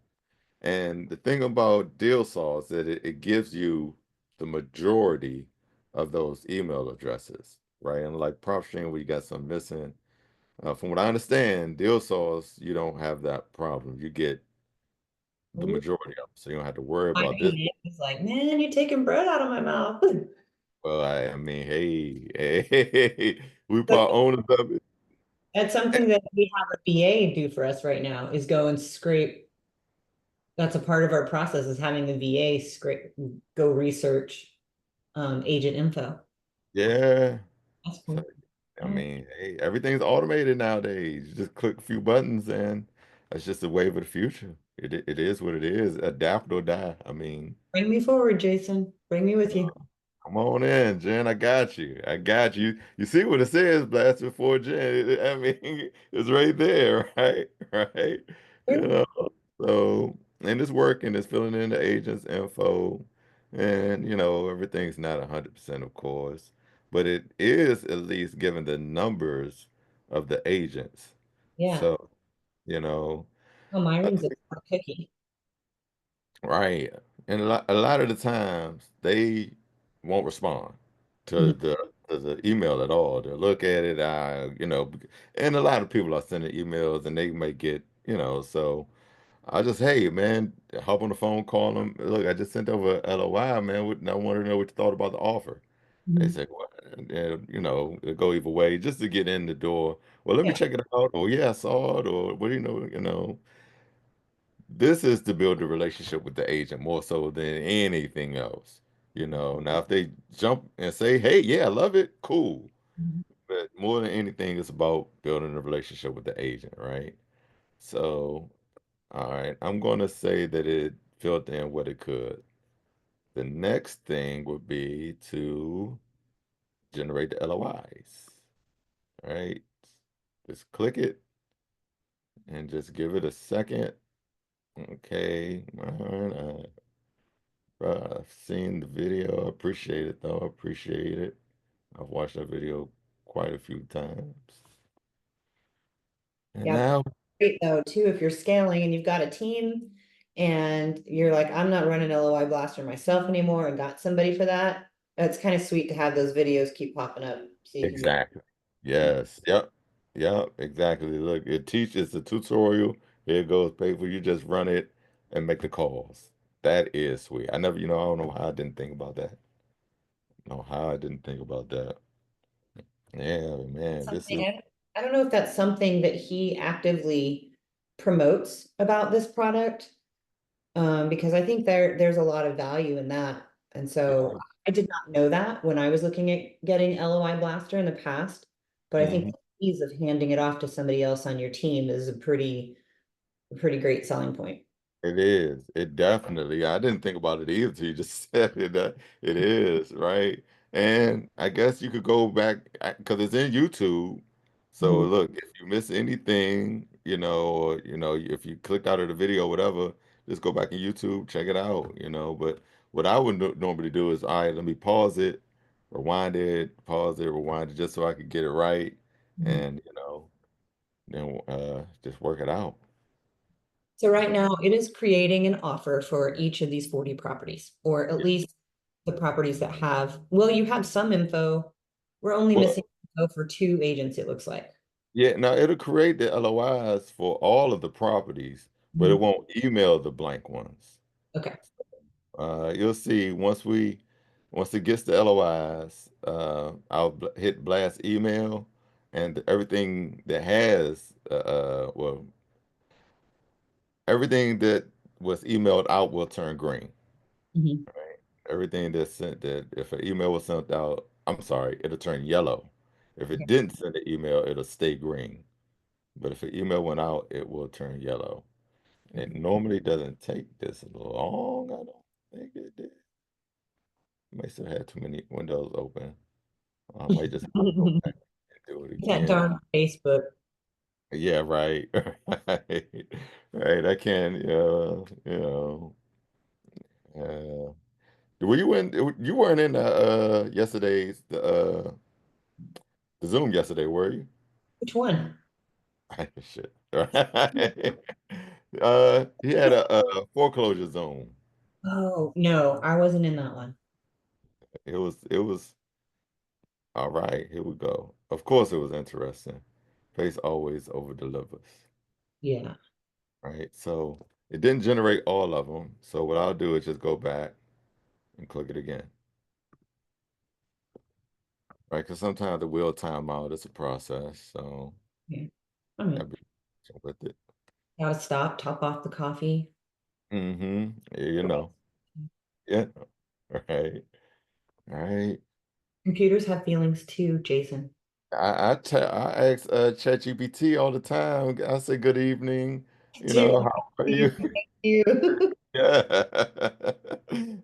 Speaker 3: And the thing about deal saw is that it gives you the majority of those email addresses, right? And like PropStream, we got some missing. From what I understand, deal saws, you don't have that problem. You get the
Speaker 2: Ooh,
Speaker 3: majority of them, so you don't have to worry
Speaker 2: my
Speaker 3: about this.
Speaker 2: VA is like, man, you're taking bread out of my mouth.
Speaker 3: Well, I mean, hey, we
Speaker 2: But
Speaker 3: part owners of it.
Speaker 2: that's something that we have a VA do for us right now is go and scrape. That's a part of our process is having the VA scrape, go research agent info.
Speaker 3: Yeah.
Speaker 2: That's
Speaker 3: So,
Speaker 2: cool.
Speaker 3: I
Speaker 2: All right.
Speaker 3: mean, hey, everything's automated nowadays. You just click a few buttons and that's just the wave of the future. It is what it is. Adapt or die. I mean,
Speaker 2: Bring me forward, Jason. Bring me with
Speaker 3: uh,
Speaker 2: you.
Speaker 3: come on in, Jen. I got you. I got you. You see what it says, Blast before Jen. I mean, it's right there, right? Right. You know, so and it's working. It's filling in the agent's info, and everything's not 100%, of course, but it is at least given the numbers of the agents.
Speaker 2: Yeah.
Speaker 3: So, you know,
Speaker 2: Oh,
Speaker 3: uh,
Speaker 2: Myron's a smart cookie.
Speaker 3: right. And a lot of the times they won't respond to
Speaker 2: Mhm.
Speaker 3: the to the email at all. They'll look at it, and a lot of people are sending emails and they may get, so I just, hey, man, hop on the phone, call them. Look, I just sent over a LOI, man. I want to know what you thought about the offer. They
Speaker 2: Mhm.
Speaker 3: say, well, and, it go either way just to get in the door. Well, let me
Speaker 2: Yeah.
Speaker 3: check it out. Or yeah, I saw it. Or what do this is to build a relationship with the agent more so than anything else. Now if they jump and say, hey, yeah, I love it, cool.
Speaker 2: Mhm.
Speaker 3: But more than anything, it's about building a relationship with the agent, right? So, all right, I'm going to say that it filled in what it could. The next thing would be to generate the LOIs, right? Just click it and just give it a second. Okay, all right, I've seen the video. I appreciate it, though. I appreciate it. I've watched that video quite a few times. And
Speaker 2: Yeah.
Speaker 3: now,
Speaker 2: Great though, too, if you're scaling and you've got a team and you're like, I'm not running LOI Blaster myself anymore and got somebody for that. It's kind of sweet to have those videos keep popping up so you can get.
Speaker 3: exactly. Yes. Yep. Yep. Exactly. Look, it teaches the tutorial. Here it goes, paper. You just run it and make the calls. That is sweet. I never, I don't know how I didn't think about that. No, how I didn't think about that. Yeah, man, this
Speaker 2: Something
Speaker 3: is
Speaker 2: I don't know if that's something that he actively promotes about this product. Because I think there's a lot of value in that. And so I did not know that when I was looking at getting LOI Blaster in the past, but I think
Speaker 3: mhm.
Speaker 2: the ease of handing it off to somebody else on your team is a pretty great selling point.
Speaker 3: It is. It definitely. I didn't think about it either till you just said it. It is, right? And I guess you could go back because it's in YouTube. So
Speaker 2: Mhm.
Speaker 3: look, if you miss anything, or if you clicked out of the video, whatever, just go back in YouTube, check it out. But what I would normally do is, all right, let me pause it, pause it, rewind it, just so I could get it right,
Speaker 2: Mhm.
Speaker 3: and then just work it out.
Speaker 2: So right now it is creating an offer for each of these 40 properties, or at least the properties that have, well, you have some info. We're only
Speaker 3: Well,
Speaker 2: missing info for 2 agents, it looks like.
Speaker 3: yeah, now it'll create the LOIs for all of the properties, but it
Speaker 2: Mhm.
Speaker 3: won't email the blank ones.
Speaker 2: Okay.
Speaker 3: You'll see once it gets the LOIs, I'll hit blast email, and everything that has, well, everything that was emailed out will turn green.
Speaker 2: Mhm.
Speaker 3: Right? Everything that's sent that if an email was sent out, I'm sorry, it'll turn yellow. If it
Speaker 2: Okay.
Speaker 3: didn't send an email, it'll stay green. But if an email went out, it will turn yellow. It normally doesn't take this long. I don't think it did. May still have too many windows open. I might just have to go back and do it
Speaker 2: That
Speaker 3: again.
Speaker 2: darn Facebook.
Speaker 3: Yeah, right. Right. Right. I can, uh, were you in, you weren't in yesterday's, the Zoom yesterday, were you?
Speaker 2: Which one?
Speaker 3: Shit. Right. He had a foreclosure Zoom.
Speaker 2: Oh, no, I wasn't in that one.
Speaker 3: It was all right. Here we go. Of course, it was interesting. Face always over delivers,
Speaker 2: Yeah.
Speaker 3: right? So it didn't generate all of them. So what I'll do is just go back and click it again, right? Because sometimes the wheel timeout is a process. So
Speaker 2: Yeah. I mean,
Speaker 3: I'll be with it.
Speaker 2: gotta stop, top off the coffee.
Speaker 3: Mm-hmm. Yeah, you know. Yeah. Right. Right.
Speaker 2: Computers have feelings too, Jason.
Speaker 3: I ask ChatGPT all the time. I say good evening.
Speaker 2: Dude,
Speaker 3: How are
Speaker 2: thank
Speaker 3: you?
Speaker 2: you.
Speaker 3: Yeah,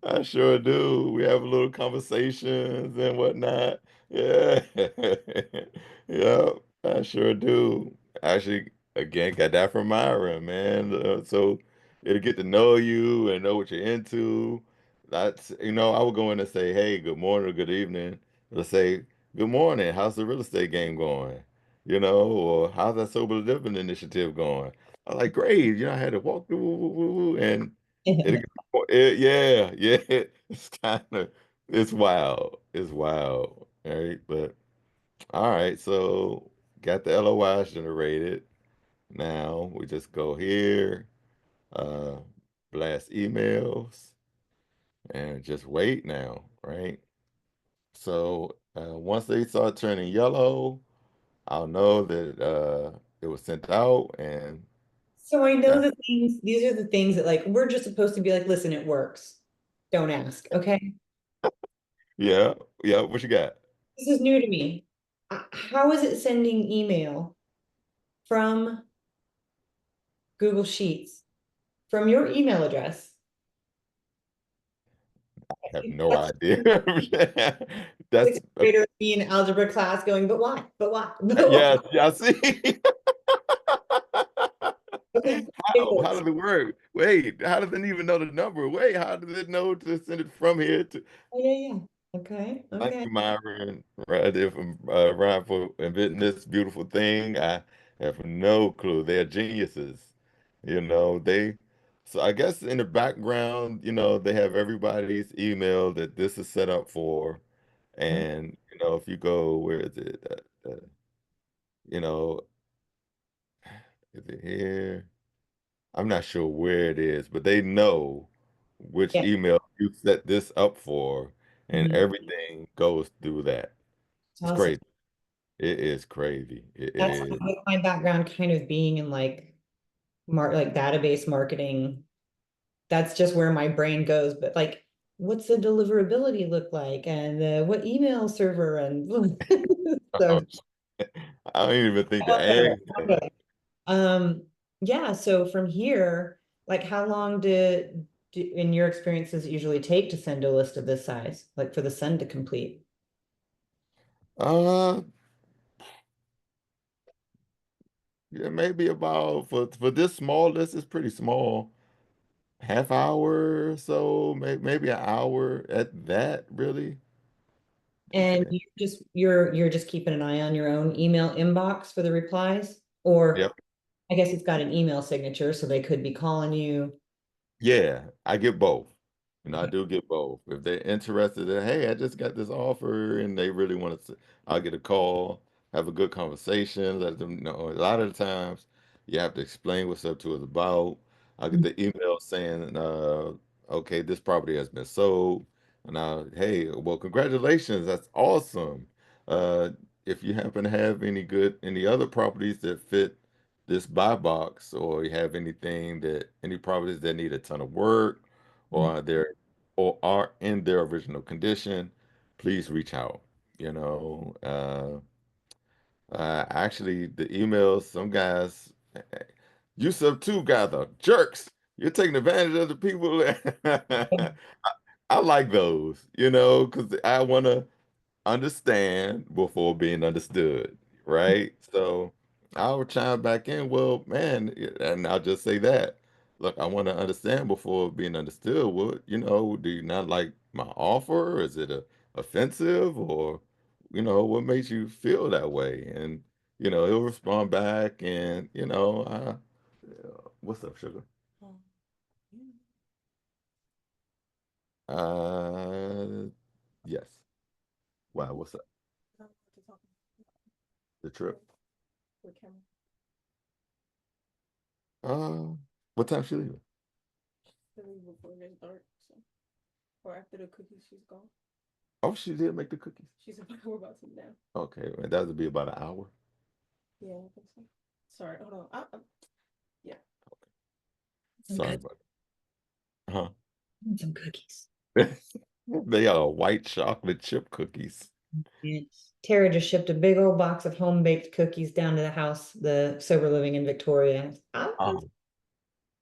Speaker 3: I sure do. We have little conversations and whatnot. Yeah, yeah, I sure do. Actually, again, got that from Myron, man. So it'll get to know you and know what you're into. I would go in and say, "Hey, good morning or good evening." Let's say, "Good morning. How's the real estate game going?" Or how's that sober living initiative going? I like, great. I had to walk through, and it, yeah, yeah. It's kind of, it's wild. It's wild. right? But all right, so got the LOIs generated. Now we just go here, uh, blast emails, and just wait now, right? So once they start turning yellow, I'll know that it was sent out, and
Speaker 2: So I know
Speaker 3: uh,
Speaker 2: the things, these are the things that like we're just supposed to be like, listen, it works. Don't ask. Okay.
Speaker 3: yeah, yeah. What you got?
Speaker 2: This is new to me. How is it sending email from Google Sheets from your email address?
Speaker 3: I have no
Speaker 2: That's
Speaker 3: idea.
Speaker 2: sixth
Speaker 3: That's
Speaker 2: grader me in algebra class going, but why? But why? But why?
Speaker 3: yes, yeah. See,
Speaker 2: Okay.
Speaker 3: how does it work? Wait, how does it even know the number? Wait, how does it know to send it from here to?
Speaker 2: Oh, yeah, yeah. Okay.
Speaker 3: Thank
Speaker 2: Okay.
Speaker 3: you, Myron, right there from Ryan for inventing this beautiful thing. I have no clue. They're geniuses, they. So I guess in the background, they have everybody's email that this is set up for,
Speaker 2: Mhm.
Speaker 3: and if you go, where is it? You know, is it here? I'm not sure where it is, but they know which
Speaker 2: Yeah.
Speaker 3: email you set this up for, and
Speaker 2: Mhm.
Speaker 3: everything goes through that.
Speaker 2: It's
Speaker 3: It's
Speaker 2: awesome.
Speaker 3: crazy. It is crazy. It
Speaker 2: That's
Speaker 3: is.
Speaker 2: my background kind of being in like database marketing. That's just where my brain goes. But like, what's the deliverability look like, and what email server, and so
Speaker 3: I don't even think to ask that.
Speaker 2: okay. Um, yeah. So from here, like, how long in your experience, does it usually take to send a list of this size, like for the send to complete?
Speaker 3: Uh, yeah, maybe about for this small list is pretty small. Half hour or so, maybe an hour at that, really.
Speaker 2: And
Speaker 3: Yeah.
Speaker 2: you're just keeping an eye on your own email inbox for the replies, or
Speaker 3: Yep.
Speaker 2: I guess it's got an email signature, so they could be calling you.
Speaker 3: Yeah, I get both. I
Speaker 2: Okay.
Speaker 3: do get both. If they're interested in, hey, I just got this offer and they really want to, I'll get a call, have a good conversation, let them know. A lot of the times you have to explain what's up to us about. I'll get the email saying, okay, this property has been sold. And hey, well, congratulations. That's awesome. Uh, if you happen to have any other properties that fit this buy box, or you have any properties that need a ton of work, or are in their original condition, please reach out. You know, actually, the emails, some guys, you sub two guys are jerks. You're taking advantage of the people. I like those, because I want to understand before being understood, right? So I'll chime back in, well, man, and I'll just say that. Look, I want to understand before being understood. What, do you not like my offer? Is it offensive, or, what makes you feel that way? And, he'll respond back and, what's up, sugar? Uh, yes. Wow, what's up? The trip? Uh, what time she leaving? Oh, she did make the cookies. Okay, and that would be about an hour.
Speaker 2: Some
Speaker 3: Sorry
Speaker 2: cookies.
Speaker 3: about that.
Speaker 2: Some cookies.
Speaker 3: Huh? They are white chocolate chip cookies.
Speaker 2: Yeah. Tara just shipped a big old box of home baked cookies down to the house, the sober living in Victoria.
Speaker 3: Oh,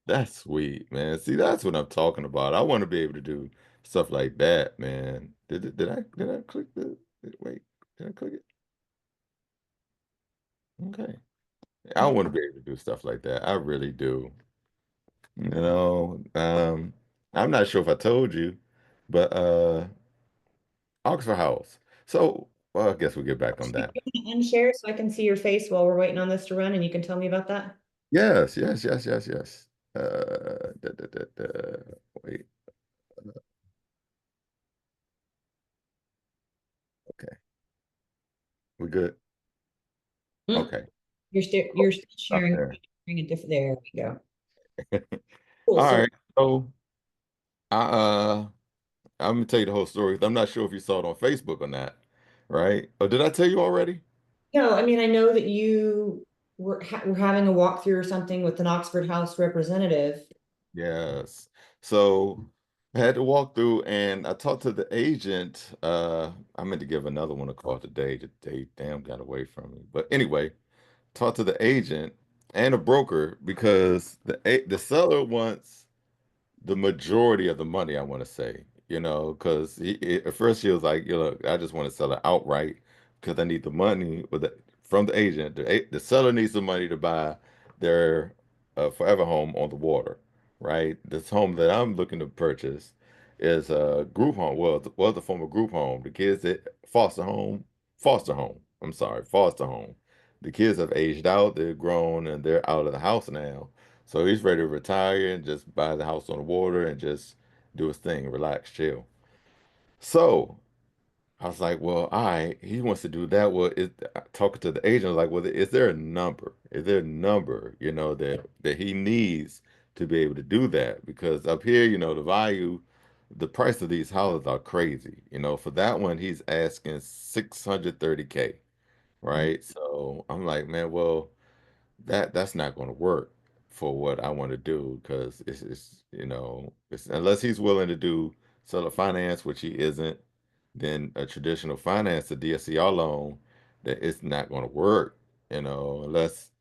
Speaker 3: that's sweet, man. See, that's what I'm talking about. I want to be able to do stuff like that, man. Did I click wait, did I click it? Okay. I want to be able to do stuff like that. I really do. You know, I'm not sure if I told you, but Oxford House. So, well, I guess we'll get back on that.
Speaker 2: Unshare so I can see your face while we're waiting on this to run, and you can tell me about that.
Speaker 3: Yes, yes, yes, yes, yes. Wait, okay. We good?
Speaker 2: Mm,
Speaker 3: Okay.
Speaker 2: you're still
Speaker 3: Up
Speaker 2: sharing,
Speaker 3: there.
Speaker 2: sharing a different, there we go. Cool,
Speaker 3: All
Speaker 2: so
Speaker 3: right. So I I'm gonna tell you the whole story. I'm not sure if you saw it on Facebook or not, right? Or did I tell you already?
Speaker 2: no, I mean, I know that you were having a walkthrough or something with an Oxford House representative.
Speaker 3: Yes. So I had to walk through and I talked to the agent. I meant to give another one a call today. They damn got away from me. But anyway, talked to the agent and a broker because the seller wants the majority of the money, I want to say, because at first he was like, I just want to sell it outright because I need the money from the agent. The seller needs the money to buy their forever home on the water, right? This home that I'm looking to purchase is a group home. Well, it was a former group home. The kids that foster home. I'm sorry, foster home. The kids have aged out, they're grown, and they're out of the house now. So he's ready to retire and just buy the house on the water and just do his thing, relax, chill. So I was like, well, all right, he wants to do that. Well, talking to the agent, I was like, well, is there a number? Is there a number, that he needs to be able to do that? Because up here, the price of these houses are crazy. For that one, he's asking 630K, right? So I'm like, man, well, that's not going to work for what I want to do because it's unless he's willing to do seller finance, which he isn't, then a traditional finance, a DSCR loan, that it's not going to work, unless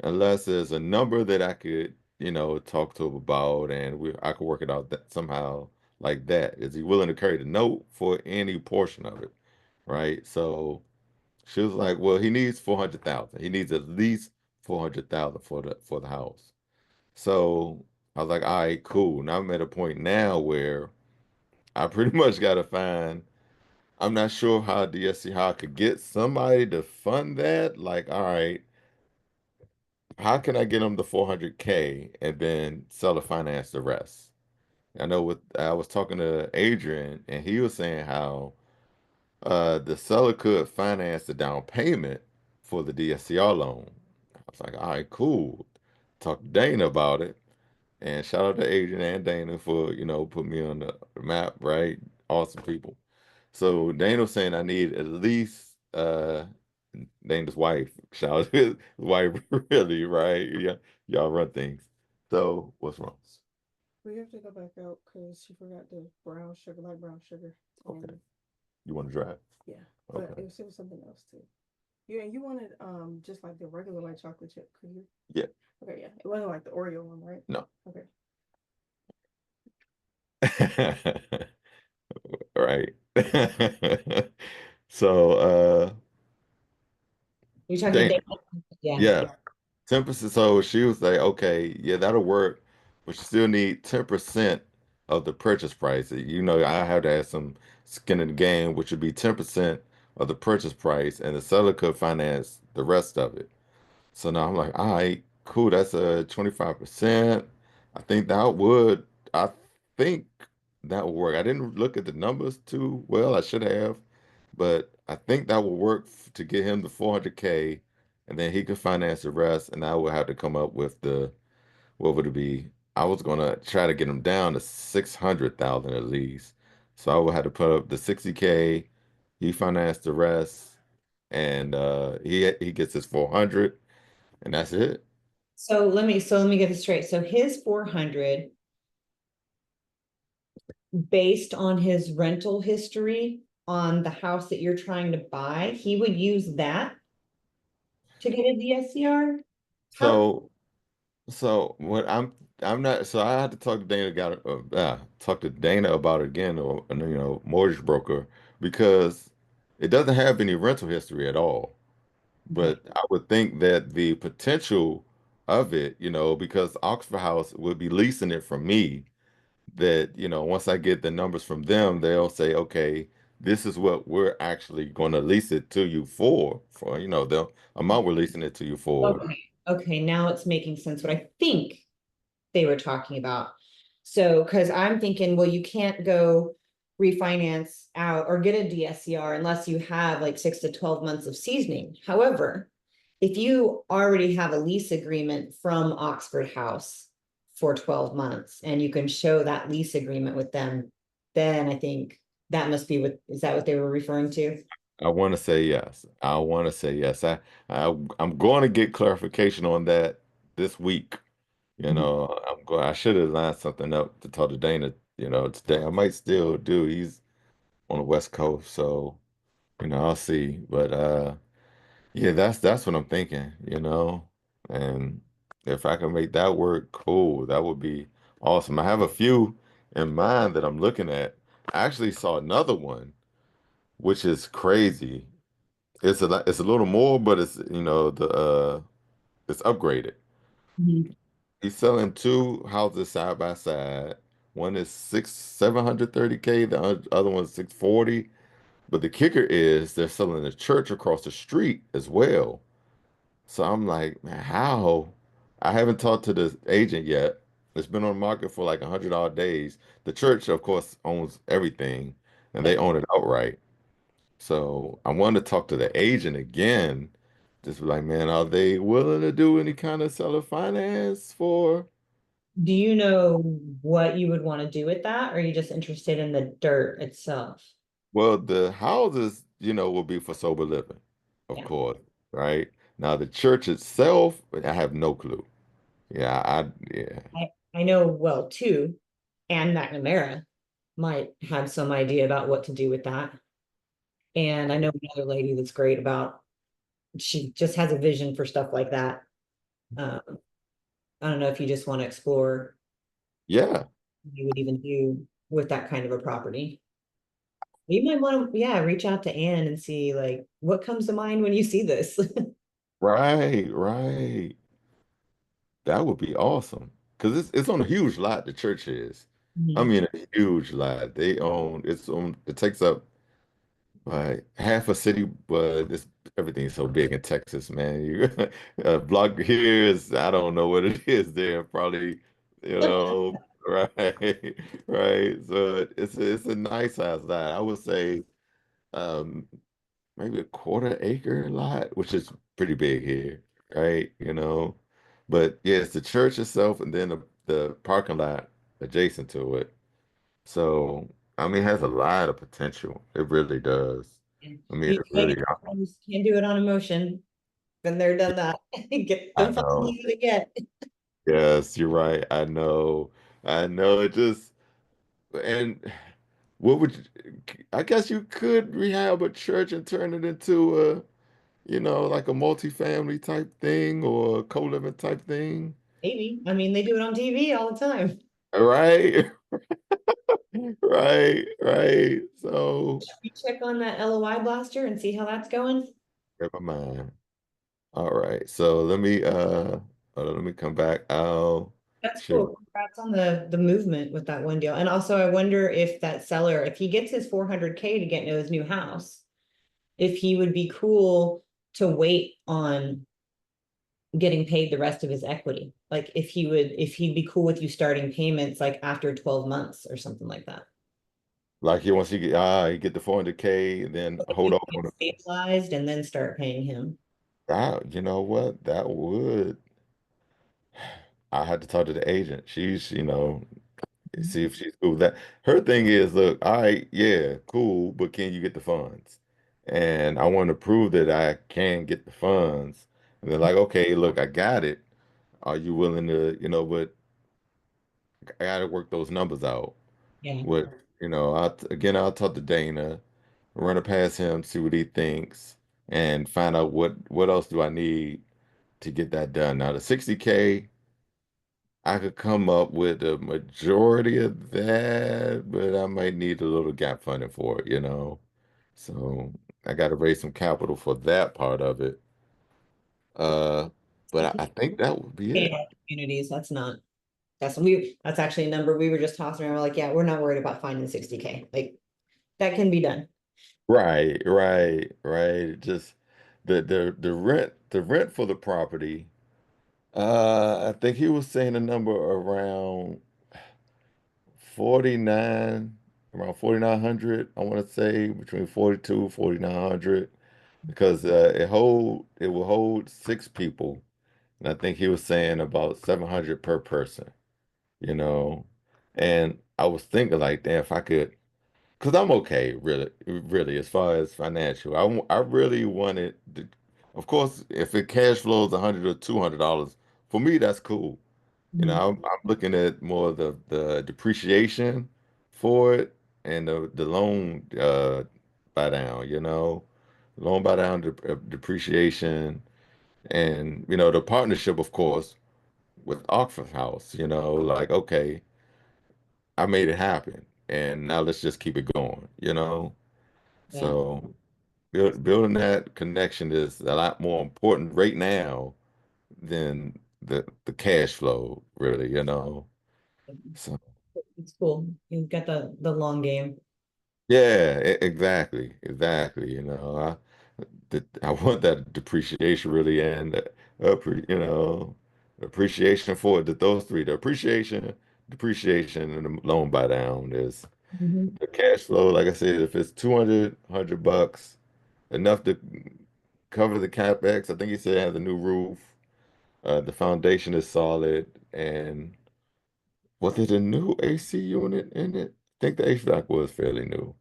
Speaker 3: there's a number that I could, talk to him about and I could work it out that somehow like that. Is he willing to carry the note for any portion of it? Right. So she was like, "Well, he needs 400,000. He needs at least 400,000 for the house." So I was like, "All right, cool." Now I'm at a point now where I pretty much got to find. I'm not sure how how I could get somebody to fund that. Like, all right, how can I get them the 400K and then sell the finance the rest? I know with I was talking to Adrian and he was saying how the seller could finance the down payment for the DSCR loan. I was like, all right, cool. Talk to Dana about it. And shout out to Adrian and Dana for, putting me on the map, right? Awesome people. So Dana was saying I need at least Dana's wife. Shout out to his wife, really, right? Yeah, y'all run things. So what's wrong?
Speaker 4: We have to go back out because she forgot the brown sugar, light brown sugar.
Speaker 3: Okay. You want to drive?
Speaker 4: Yeah, but
Speaker 3: Okay.
Speaker 4: it was something else too. Yeah, and you wanted just like the regular white chocolate chip cookie.
Speaker 3: Yeah.
Speaker 4: Okay, yeah. It wasn't like the Oreo one, right?
Speaker 3: No.
Speaker 4: Okay.
Speaker 3: Right. So
Speaker 2: You're talking to
Speaker 3: Dana,
Speaker 2: Dave? Yeah.
Speaker 3: yeah, 10%. So she was like, okay, yeah, that'll work, but you still need 10% of the purchase price. I have to have some skin in the game, which would be 10% of the purchase price, and the seller could finance the rest of it. So now I'm like, all right, cool. That's a 25%. I think that would, I think that would work. I didn't look at the numbers too well. I should have, but I think that will work to get him the 400K, and then he could finance the rest. And I would have to come up with what would it be? I was gonna try to get him down to 600,000 at least. So I would have to put up the 60K. He financed the rest, and he gets his 400, and that's it.
Speaker 2: So let me get this straight. So his 400, based on his rental history on the house that you're trying to buy, he would use that to get a DSCR? How?
Speaker 3: So so what I'm not so I had to talk to Dana about it again, or mortgage broker, because it doesn't have any rental history at all.
Speaker 2: Okay.
Speaker 3: But I would think that the potential of it, because Oxford House would be leasing it from me, that, once I get the numbers from them, they'll say, okay, this is what we're actually going to lease it to you for, the amount we're leasing it to you for.
Speaker 2: Okay. Okay. Now it's making sense what I think they were talking about. So, because I'm thinking, well, you can't go refinance out or get a DSCR unless you have like 6 to 12 months of seasoning. However, if you already have a lease agreement from Oxford House for 12 months and you can show that lease agreement with them, then I think that must be what, is that what they were referring to?
Speaker 3: I want to say yes. I want to say yes. I'm going to get clarification on that this week. You
Speaker 2: Mhm.
Speaker 3: know, I should have lined something up to talk to Dana, today. I might still do. He's on the West Coast, so, I'll see. But yeah, that's what I'm thinking. And if I can make that work, cool. That would be awesome. I have a few in mind that I'm looking at. I actually saw another one, which is crazy. It's a little more, but it's upgraded.
Speaker 2: Mhm.
Speaker 3: He's selling two houses side by side. One is 730K, the other one's 640. But the kicker is they're selling a church across the street as well. So I'm like, man, how? I haven't talked to the agent yet. It's been on the market for like 100 odd days. The church, of course, owns everything and they
Speaker 2: Yep.
Speaker 3: own it outright. So I wanted to talk to the agent again. Just be like, man, are they willing to do any kind of seller finance for?
Speaker 2: Do you know what you would want to do with that? Or are you just interested in the dirt itself?
Speaker 3: Well, the houses, will be for sober living, of
Speaker 2: Yeah.
Speaker 3: course, right? Now the church itself, I have no clue. Yeah.
Speaker 2: I know well too, and McNamara might have some idea about what to do with that. And I know another lady that's great about, she just has a vision for stuff like that. Um, I don't know if you just want to explore
Speaker 3: Yeah,
Speaker 2: what you would even do with that kind of a property. You might want to, yeah, reach out to Ann and see like what comes to mind when you see this.
Speaker 3: right. That would be awesome. Because it's on a huge lot, the church is. I
Speaker 2: Mhm.
Speaker 3: mean, a huge lot. It takes up half a city, but everything's so big in Texas, man. You a block here is, I don't know what it is there. Probably, right, right. So it's a nice size lot. I would say um maybe a quarter acre lot, which is pretty big here, right? But yeah, it's the church itself and then the parking lot adjacent to it. So, I mean, it has a lot of potential. It really does. I mean,
Speaker 2: You
Speaker 3: it really,
Speaker 2: can't do it on emotion. Been there, done that. Get
Speaker 3: I
Speaker 2: them find
Speaker 3: know.
Speaker 2: what they get.
Speaker 3: Yes, you're right. I know. I know. And what would I guess you could rehab a church and turn it into like a multifamily type thing or a co-living type thing.
Speaker 2: Maybe. I mean, they do it on TV all the time.
Speaker 3: Right? Right. So,
Speaker 2: Should we check on that LOI blaster and see how that's going?
Speaker 3: never mind. All right. So let me come back. I'll
Speaker 2: That's
Speaker 3: shoot.
Speaker 2: cool. Congrats on the movement with that one deal. And also I wonder if that seller, if he gets his 400K to get into his new house, if he would be cool to wait on getting paid the rest of his equity. Like if he'd be cool with you starting payments like after 12 months or something like that.
Speaker 3: Like he wants to get the 400K and then
Speaker 2: If
Speaker 3: hold
Speaker 2: you
Speaker 3: off on
Speaker 2: get
Speaker 3: it.
Speaker 2: stabilized and then start paying him.
Speaker 3: That, you know what? That would. I had to talk to the agent. See if she's cool with that. Her thing is, look, all right, yeah, cool, but can you get the funds? And I want to prove that I can get the funds. And they're like, okay, look, I got it. Are you willing to, but I got to work those numbers out.
Speaker 2: Yeah.
Speaker 3: With, I'll talk to Dana, run it past him, see what he thinks, and find out what else do I need to get that done. Now, the 60K, I could come up with a majority of that, but I might need a little gap funding for it. So I got to raise some capital for that part of it. Uh, but I think that would be it.
Speaker 2: Yeah, communities, that's actually a number we were just tossing around. We're like, yeah, we're not worried about finding 60K. Like that can be done.
Speaker 3: Right. Just the rent for the property. I think he was saying a number around 49. around 4,900. I want to say between 42, 4,900, because it will hold 6 people. And I think he was saying about 700 per person, you know. And I was thinking like, damn, if I could, because I'm okay, really, really, as far as financial. I really wanted to, of course, if it cash flows 100 or $200, for me, that's cool. You know,
Speaker 2: Mhm.
Speaker 3: I'm looking at more of the depreciation for it and the loan buy down, loan buy down, depreciation, and the partnership, of course, with Oxford House. Like, okay, I made it happen, and now let's just keep it going.
Speaker 2: Yeah.
Speaker 3: So building that connection is a lot more important right now than the cash flow, really. So.
Speaker 2: It's cool. You've got the long game.
Speaker 3: Yeah, exactly, exactly. I want that depreciation really and appreciation for it. Those three, the appreciation, depreciation, and the loan buy down is
Speaker 2: Mhm.
Speaker 3: the cash flow. Like I said, if it's 200, $100, enough to cover the capex. I think he said it has a new roof. The foundation is solid, and was it a new AC unit in it? I think the HVAC was fairly new.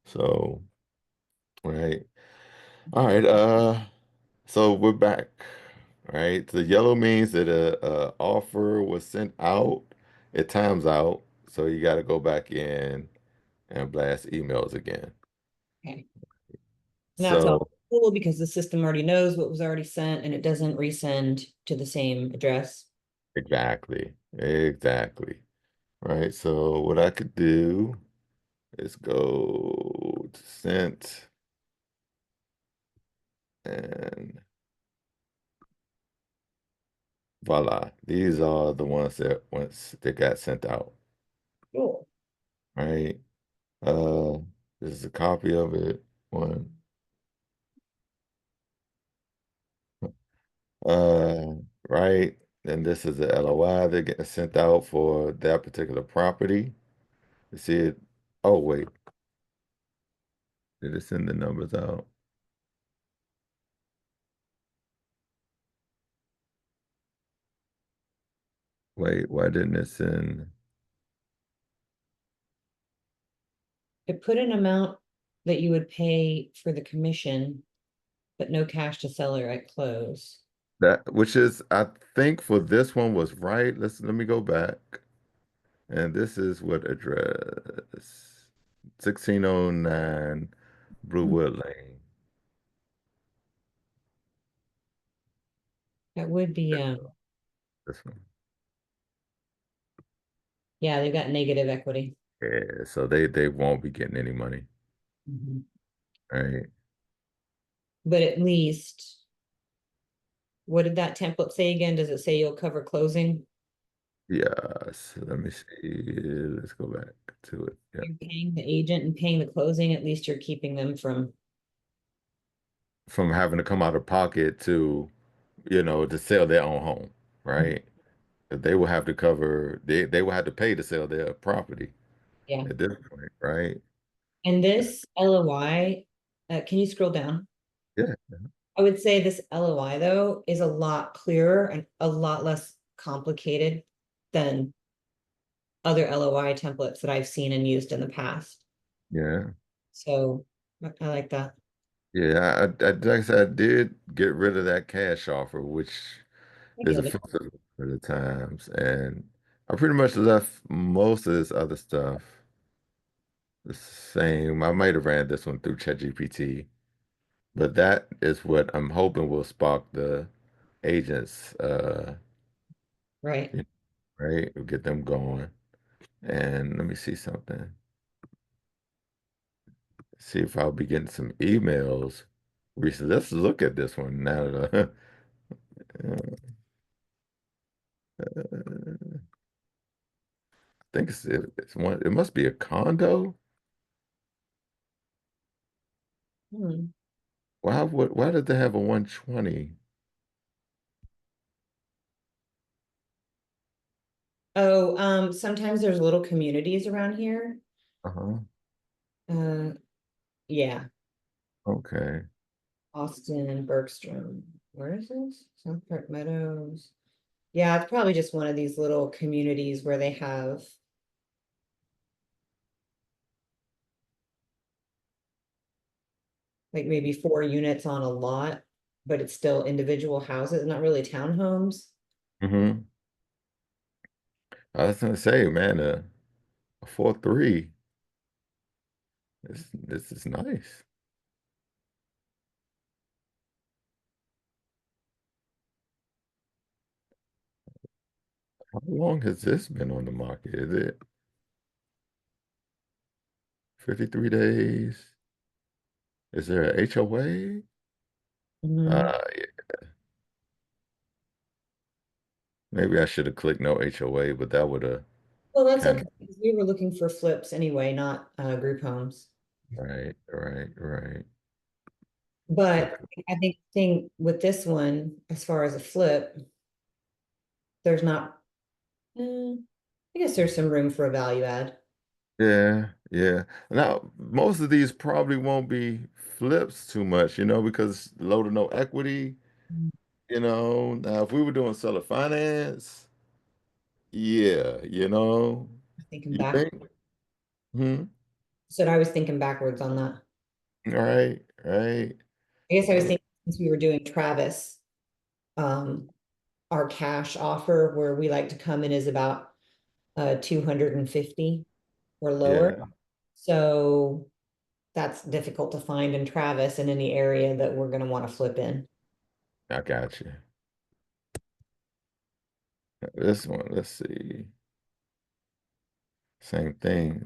Speaker 3: So. Right. All right. So we're back. Right. The yellow means that a offer was sent out. It times out. So you got to go back in and blast emails again.
Speaker 2: Okay. And that's all
Speaker 3: So
Speaker 2: cool because the system already knows what was already sent and it doesn't resend to the same address.
Speaker 3: exactly. Exactly. Right. So what I could do is go to sent and voila. These are the ones that once they got sent out.
Speaker 2: Cool.
Speaker 3: Right. Uh, this is a copy of it. One. Uh, right. And this is the LOI that getting sent out for that particular property. You see it. Oh, wait. Did it send the numbers out? Wait, why didn't it send?
Speaker 2: It put an amount that you would pay for the commission, but no cash to seller at close.
Speaker 3: That, which is, I think for this one was right. Let me go back. And this is what address? 1609 Bluewood Lane.
Speaker 2: That would be,
Speaker 3: This one.
Speaker 2: yeah, they've got negative equity.
Speaker 3: Yeah, so they won't be getting any money.
Speaker 2: Mhm.
Speaker 3: Right.
Speaker 2: But at least, what did that template say again? Does it say you'll cover closing?
Speaker 3: Yes. Let me see. Let's go back to it. Yeah.
Speaker 2: You're paying the agent and paying the closing, at least you're keeping them from,
Speaker 3: From having to come out of pocket to sell their own home, right? They will have to cover, they will have to pay to sell their property
Speaker 2: yeah.
Speaker 3: at this point, right?
Speaker 2: And this LOI, can you scroll down?
Speaker 3: Yeah.
Speaker 2: I would say this LOI though is a lot clearer and a lot less complicated than other LOI templates that I've seen and used in the past.
Speaker 3: Yeah.
Speaker 2: So I like that.
Speaker 3: Yeah. Like I said, I did get rid of that cash offer, which
Speaker 2: I
Speaker 3: is
Speaker 2: get it.
Speaker 3: offensive for the times. And I pretty much left most of this other stuff the same. I might have ran this one through ChatGPT, but that is what I'm hoping will spark the agents,
Speaker 2: Right.
Speaker 3: right? Get them going. And let me see something. See if I'll be getting some emails recently. Let's look at this one now that I think it's one. It must be a condo.
Speaker 2: Hmm.
Speaker 3: Why did they have a 120?
Speaker 2: Oh, sometimes there's little communities around here
Speaker 3: Uh-huh.
Speaker 2: Yeah,
Speaker 3: Okay.
Speaker 2: Austin, Bergstrom. Where is this? South Park Meadows. Yeah, it's probably just one of these little communities where they have like maybe 4 units on a lot, but it's still individual houses, not really townhomes.
Speaker 3: Mm-hmm. I was gonna say, man, a 4-3. This is nice. How long has this been on the market? Is it 53 days? Is there a HOA?
Speaker 2: Mhm.
Speaker 3: Yeah, maybe I should have clicked no HOA, but that would have
Speaker 2: Well, that's
Speaker 3: kind
Speaker 2: okay,
Speaker 3: of
Speaker 2: 'cause we were looking for flips anyway, not group homes.
Speaker 3: right, right, right.
Speaker 2: But
Speaker 3: Okay.
Speaker 2: I think thing with this one, as far as a flip, there's not, I guess there's some room for a value add.
Speaker 3: Yeah, yeah. Now, most of these probably won't be flips too much, because low to no equity, Now, if we were doing seller finance, yeah,
Speaker 2: Thinking
Speaker 3: you
Speaker 2: back,
Speaker 3: think? Hmm.
Speaker 2: so I was thinking backwards on that.
Speaker 3: Right, right.
Speaker 2: I guess I was
Speaker 3: Uh,
Speaker 2: thinking since we were doing Travis, um, our cash offer where we like to come in is about 250 or lower.
Speaker 3: yeah,
Speaker 2: So that's difficult to find in Travis and in the area that we're gonna want to flip in.
Speaker 3: I got you. This one, let's see. Same thing.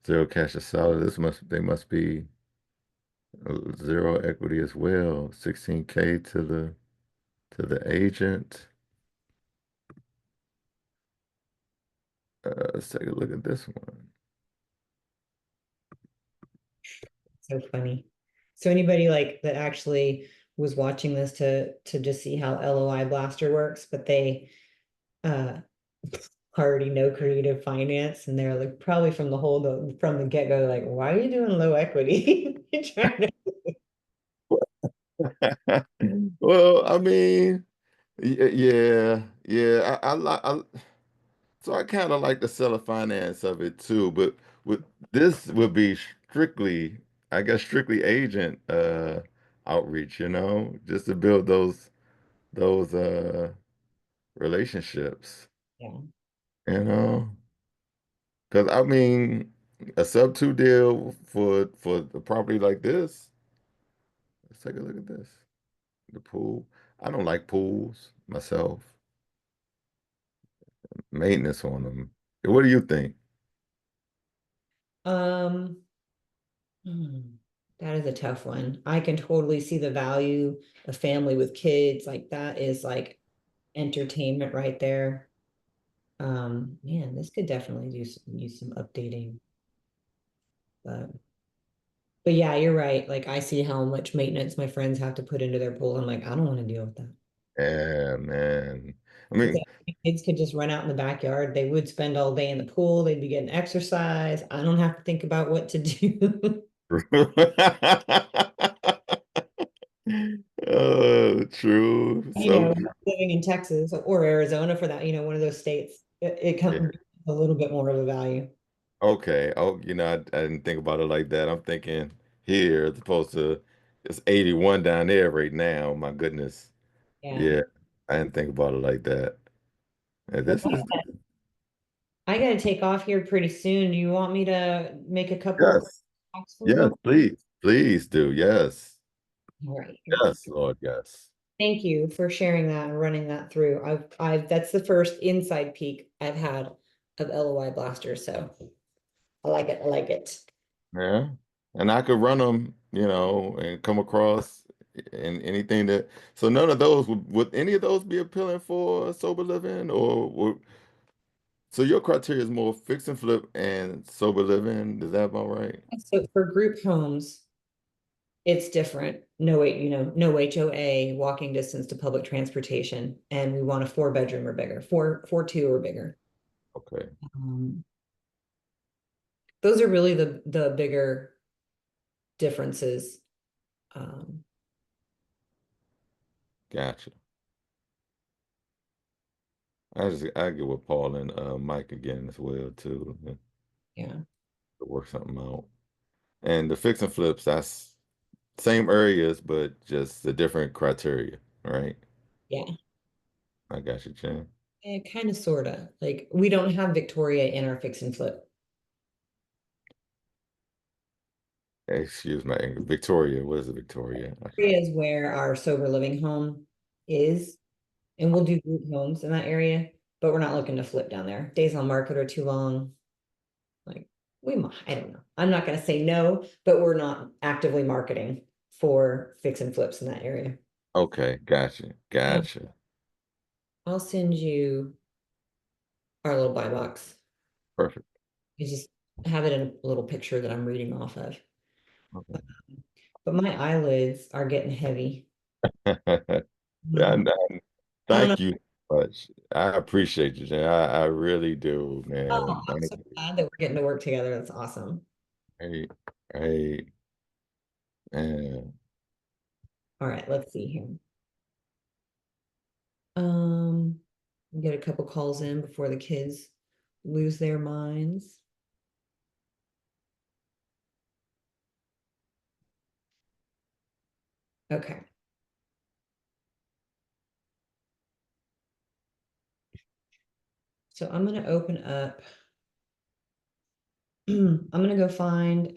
Speaker 3: Zero cash or solid. They must be zero equity as well. 16K to the agent. Let's take a look at this one.
Speaker 2: So funny. So anybody like that actually was watching this to just see how LOI Blaster works, but they uh already know creative finance and they're like probably from the get-go, like, why are you doing low equity? You're trying to
Speaker 3: Well, I mean, yeah, yeah. So I kind of like the seller finance of it too, but with this would be strictly, I guess, strictly agent outreach, just to build those relationships,
Speaker 2: yeah.
Speaker 3: you know. Because I mean, a sub-2 deal for a property like this. Let's take a look at this. The pool. I don't like pools myself. Maintenance on them. What do you think?
Speaker 2: Um, hmm, that is a tough one. I can totally see the value of family with kids. Like that is like entertainment right there. Man, this could definitely use some updating. But yeah, you're right. Like I see how much maintenance my friends have to put into their pool. I'm like, I don't want to deal with that.
Speaker 3: Yeah, man. I
Speaker 2: If
Speaker 3: mean,
Speaker 2: the kids could just run out in the backyard, they would spend all day in the pool. They'd be getting exercise. I don't have to think about what to do.
Speaker 3: true.
Speaker 2: You
Speaker 3: So
Speaker 2: know,
Speaker 3: true.
Speaker 2: living in Texas or Arizona for that, one of those states, it
Speaker 3: Yeah.
Speaker 2: comes a little bit more of a value.
Speaker 3: Okay. Oh, I didn't think about it like that. I'm thinking here as opposed to it's 81 down there right now. My goodness.
Speaker 2: Yeah.
Speaker 3: Yeah. I didn't think about it like that. And
Speaker 2: Well,
Speaker 3: this is
Speaker 2: I got to take off here pretty soon. Do you want me to make a couple of
Speaker 3: yes.
Speaker 2: talks for
Speaker 3: Yes,
Speaker 2: you?
Speaker 3: please. Please do. Yes.
Speaker 2: All right.
Speaker 3: Yes, Lord, yes.
Speaker 2: Thank you for sharing that and running that through. that's the first inside peek I've had of LOI Blaster. So I like it. I like it.
Speaker 3: Yeah. And I could run them, and come across in anything so none of those would any of those be appealing for sober living so your criteria is more fix and flip and sober living. Is that about right?
Speaker 2: So for group homes, it's different. No, wait, no HOA, walking distance to public transportation, and we want a 4 bedroom or bigger, 4 2 or bigger.
Speaker 3: Okay.
Speaker 2: Um, Those are really the bigger differences.
Speaker 3: Gotcha. I get with Paul and Mike again as well too,
Speaker 2: Yeah.
Speaker 3: to work something out. And the fix and flips, that's same areas, but just a different criteria, right?
Speaker 2: Yeah.
Speaker 3: I got you, Jen.
Speaker 2: Kind of, sort of. Like we don't have Victoria in our fix and flip.
Speaker 3: Excuse my English. Victoria, what is it, Victoria?
Speaker 2: Area is where our sober living home is, and we'll do group homes in that area, but we're not looking to flip down there. Days on market are too long. Like we might, I don't know. I'm not going to say no, but we're not actively marketing for fix and flips in that area.
Speaker 3: Okay, gotcha, gotcha.
Speaker 2: I'll send you our little buy box.
Speaker 3: Perfect.
Speaker 2: I just have it in a little picture that I'm reading off of.
Speaker 3: Okay.
Speaker 2: But my eyelids are getting heavy.
Speaker 3: Yeah,
Speaker 2: Mhm. I don't know.
Speaker 3: thank you so much. I appreciate you, Jen. I really do,
Speaker 2: Oh,
Speaker 3: man.
Speaker 2: I'm
Speaker 3: Thank
Speaker 2: so
Speaker 3: you.
Speaker 2: glad that we're getting to work together. That's awesome.
Speaker 3: Hey, hey, man.
Speaker 2: All right, let's see here. Get a couple calls in before the kids lose their minds. Okay. So I'm going to open up. I'm going to go find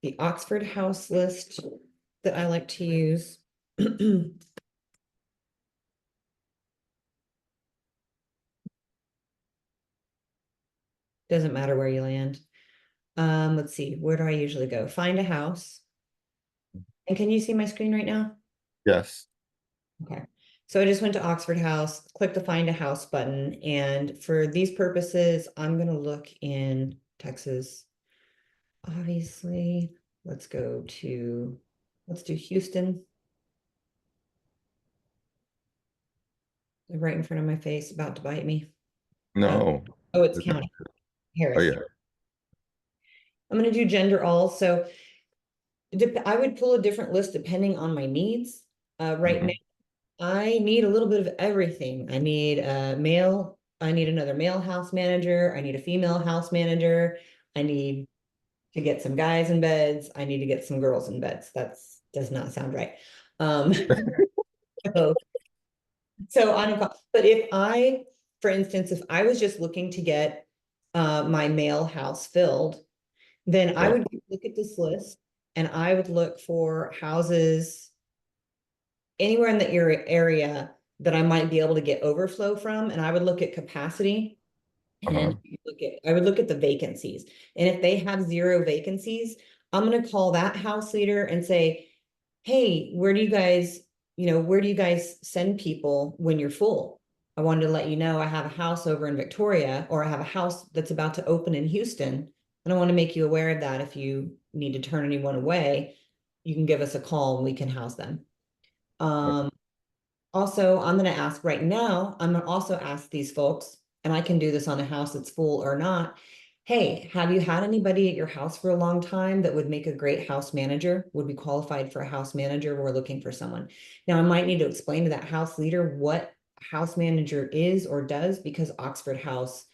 Speaker 2: the Oxford house list that I like to use. Doesn't matter where you land. Let's see, where do I usually go? Find a house. And can you see my screen right now?
Speaker 3: Yes.
Speaker 2: Okay. So I just went to Oxford House, click the find a house button. And for these purposes, I'm going to look in Texas. Obviously, let's do Houston. Right in front of my face, about to bite me.
Speaker 3: No.
Speaker 2: Oh, it's
Speaker 3: It's not.
Speaker 2: county,
Speaker 3: Oh,
Speaker 2: Harris.
Speaker 3: yeah.
Speaker 2: I'm going to do gender all. So I would pull a different list depending on my needs. Right now,
Speaker 3: Mhm.
Speaker 2: I need a little bit of everything. I need a male. I need another male house manager. I need a female house manager. I need to get some guys in beds. I need to get some girls in beds. That's does not sound right. Um, so, so on a, but for instance, if I was just looking to get my male house filled, then I
Speaker 3: Okay.
Speaker 2: would look at this list and I would look for houses anywhere in the area that I might be able to get overflow from, and I would look at capacity.
Speaker 3: Uh-huh.
Speaker 2: And I would look at the vacancies. And if they have 0 vacancies, I'm going to call that house leader and say, hey, where do you guys send people when you're full? I wanted to let you know I have a house over in Victoria, or I have a house that's about to open in Houston. And I want to make you aware of that. If you need to turn anyone away, you can give us a call and we can house them. Um, Also, I'm going to ask right now, I'm going to also ask these folks, and I can do this on a house that's full or not. Hey, have you had anybody at your house for a long time that would make a great house manager, would be qualified for a house manager? We're looking for someone. Now, I might need to explain to that house leader what house manager is or does, because Oxford House,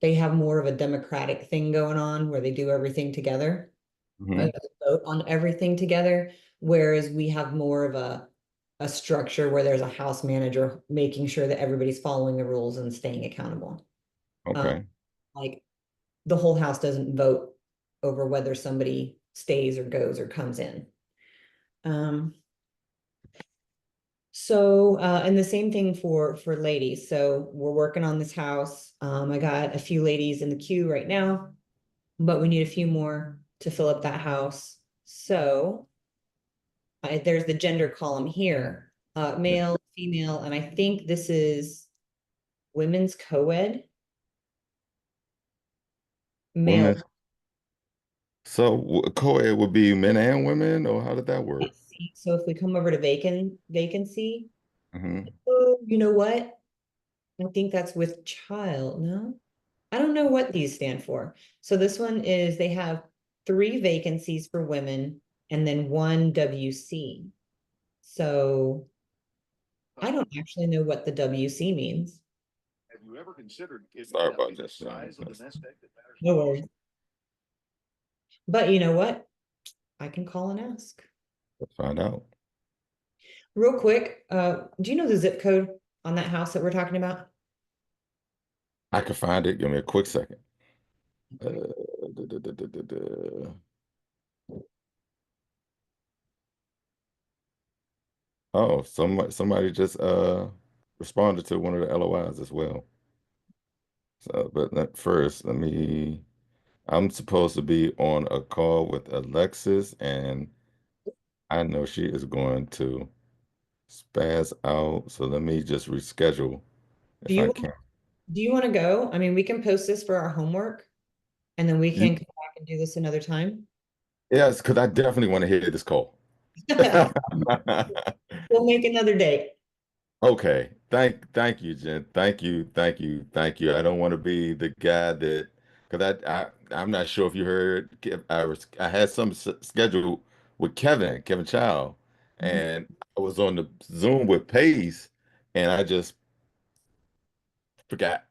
Speaker 2: they have more of a democratic thing going on where they do everything together,
Speaker 3: Hmm.
Speaker 2: vote on everything together, whereas we have more of a structure where there's a house manager making sure that everybody's following the rules and staying accountable. Um,
Speaker 3: Okay.
Speaker 2: like the whole house doesn't vote over whether somebody stays or goes or comes in. Um, and the same thing for ladies. So we're working on this house. I got a few ladies in the queue right now, but we need a few more to fill up that house. So there's the gender column here,
Speaker 3: Yeah.
Speaker 2: male, female, and I think this is women's co-ed, male.
Speaker 3: Women's. So co-ed would be men and women, or how did that work?
Speaker 2: So if we come over to vacancy,
Speaker 3: Hmm.
Speaker 2: oh, you know what? I think that's with child, no? I don't know what these stand for. So this one is they have 3 vacancies for women and then 1 WC. So I don't actually know what the WC means.
Speaker 5: Have you ever considered
Speaker 3: Sorry about
Speaker 5: the
Speaker 3: this,
Speaker 5: size of the nest egg that matters
Speaker 2: No
Speaker 5: most?
Speaker 2: worries. But you know what? I can call and ask.
Speaker 3: Let's find out.
Speaker 2: Real quick, do you know the zip code on that house that we're talking about?
Speaker 3: I can find it. Give me a quick second. Da, da, da, da, da, da. Oh, somebody just responded to one of the LOIs as well. So, but first, I'm supposed to be on a call with Alexis, and I know she is going to spaz out. So let me just reschedule
Speaker 2: Do
Speaker 3: if I
Speaker 2: you
Speaker 3: can.
Speaker 2: do you want to go? I mean, we can post this for our homework and then we
Speaker 3: You-
Speaker 2: can come back and do this another time.
Speaker 3: Yes, because I definitely want to hear this call.
Speaker 2: We'll make another date.
Speaker 3: Okay. Thank you, Jen. Thank you. I don't want to be the guy that because I'm not sure if you heard I had some scheduled with Kevin Child,
Speaker 2: Mhm.
Speaker 3: and I was on the Zoom with Pace, and I just forgot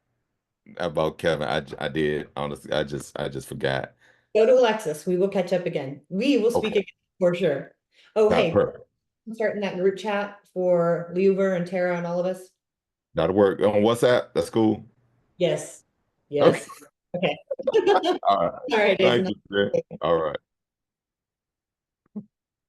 Speaker 3: about Kevin. I did honestly. I just forgot.
Speaker 2: Go to Alexis. We will catch up again. We will speak
Speaker 3: Okay.
Speaker 2: again for sure. Oh,
Speaker 3: Not
Speaker 2: hey,
Speaker 3: perfect.
Speaker 2: I'm starting that group chat for Lever and Tara and all of us.
Speaker 3: Not work on WhatsApp. That's cool.
Speaker 2: Yes.
Speaker 3: Okay.
Speaker 2: Yes. Okay.
Speaker 3: All right.
Speaker 2: All right,
Speaker 3: Thank
Speaker 2: Jason.
Speaker 3: you, Jen. All right.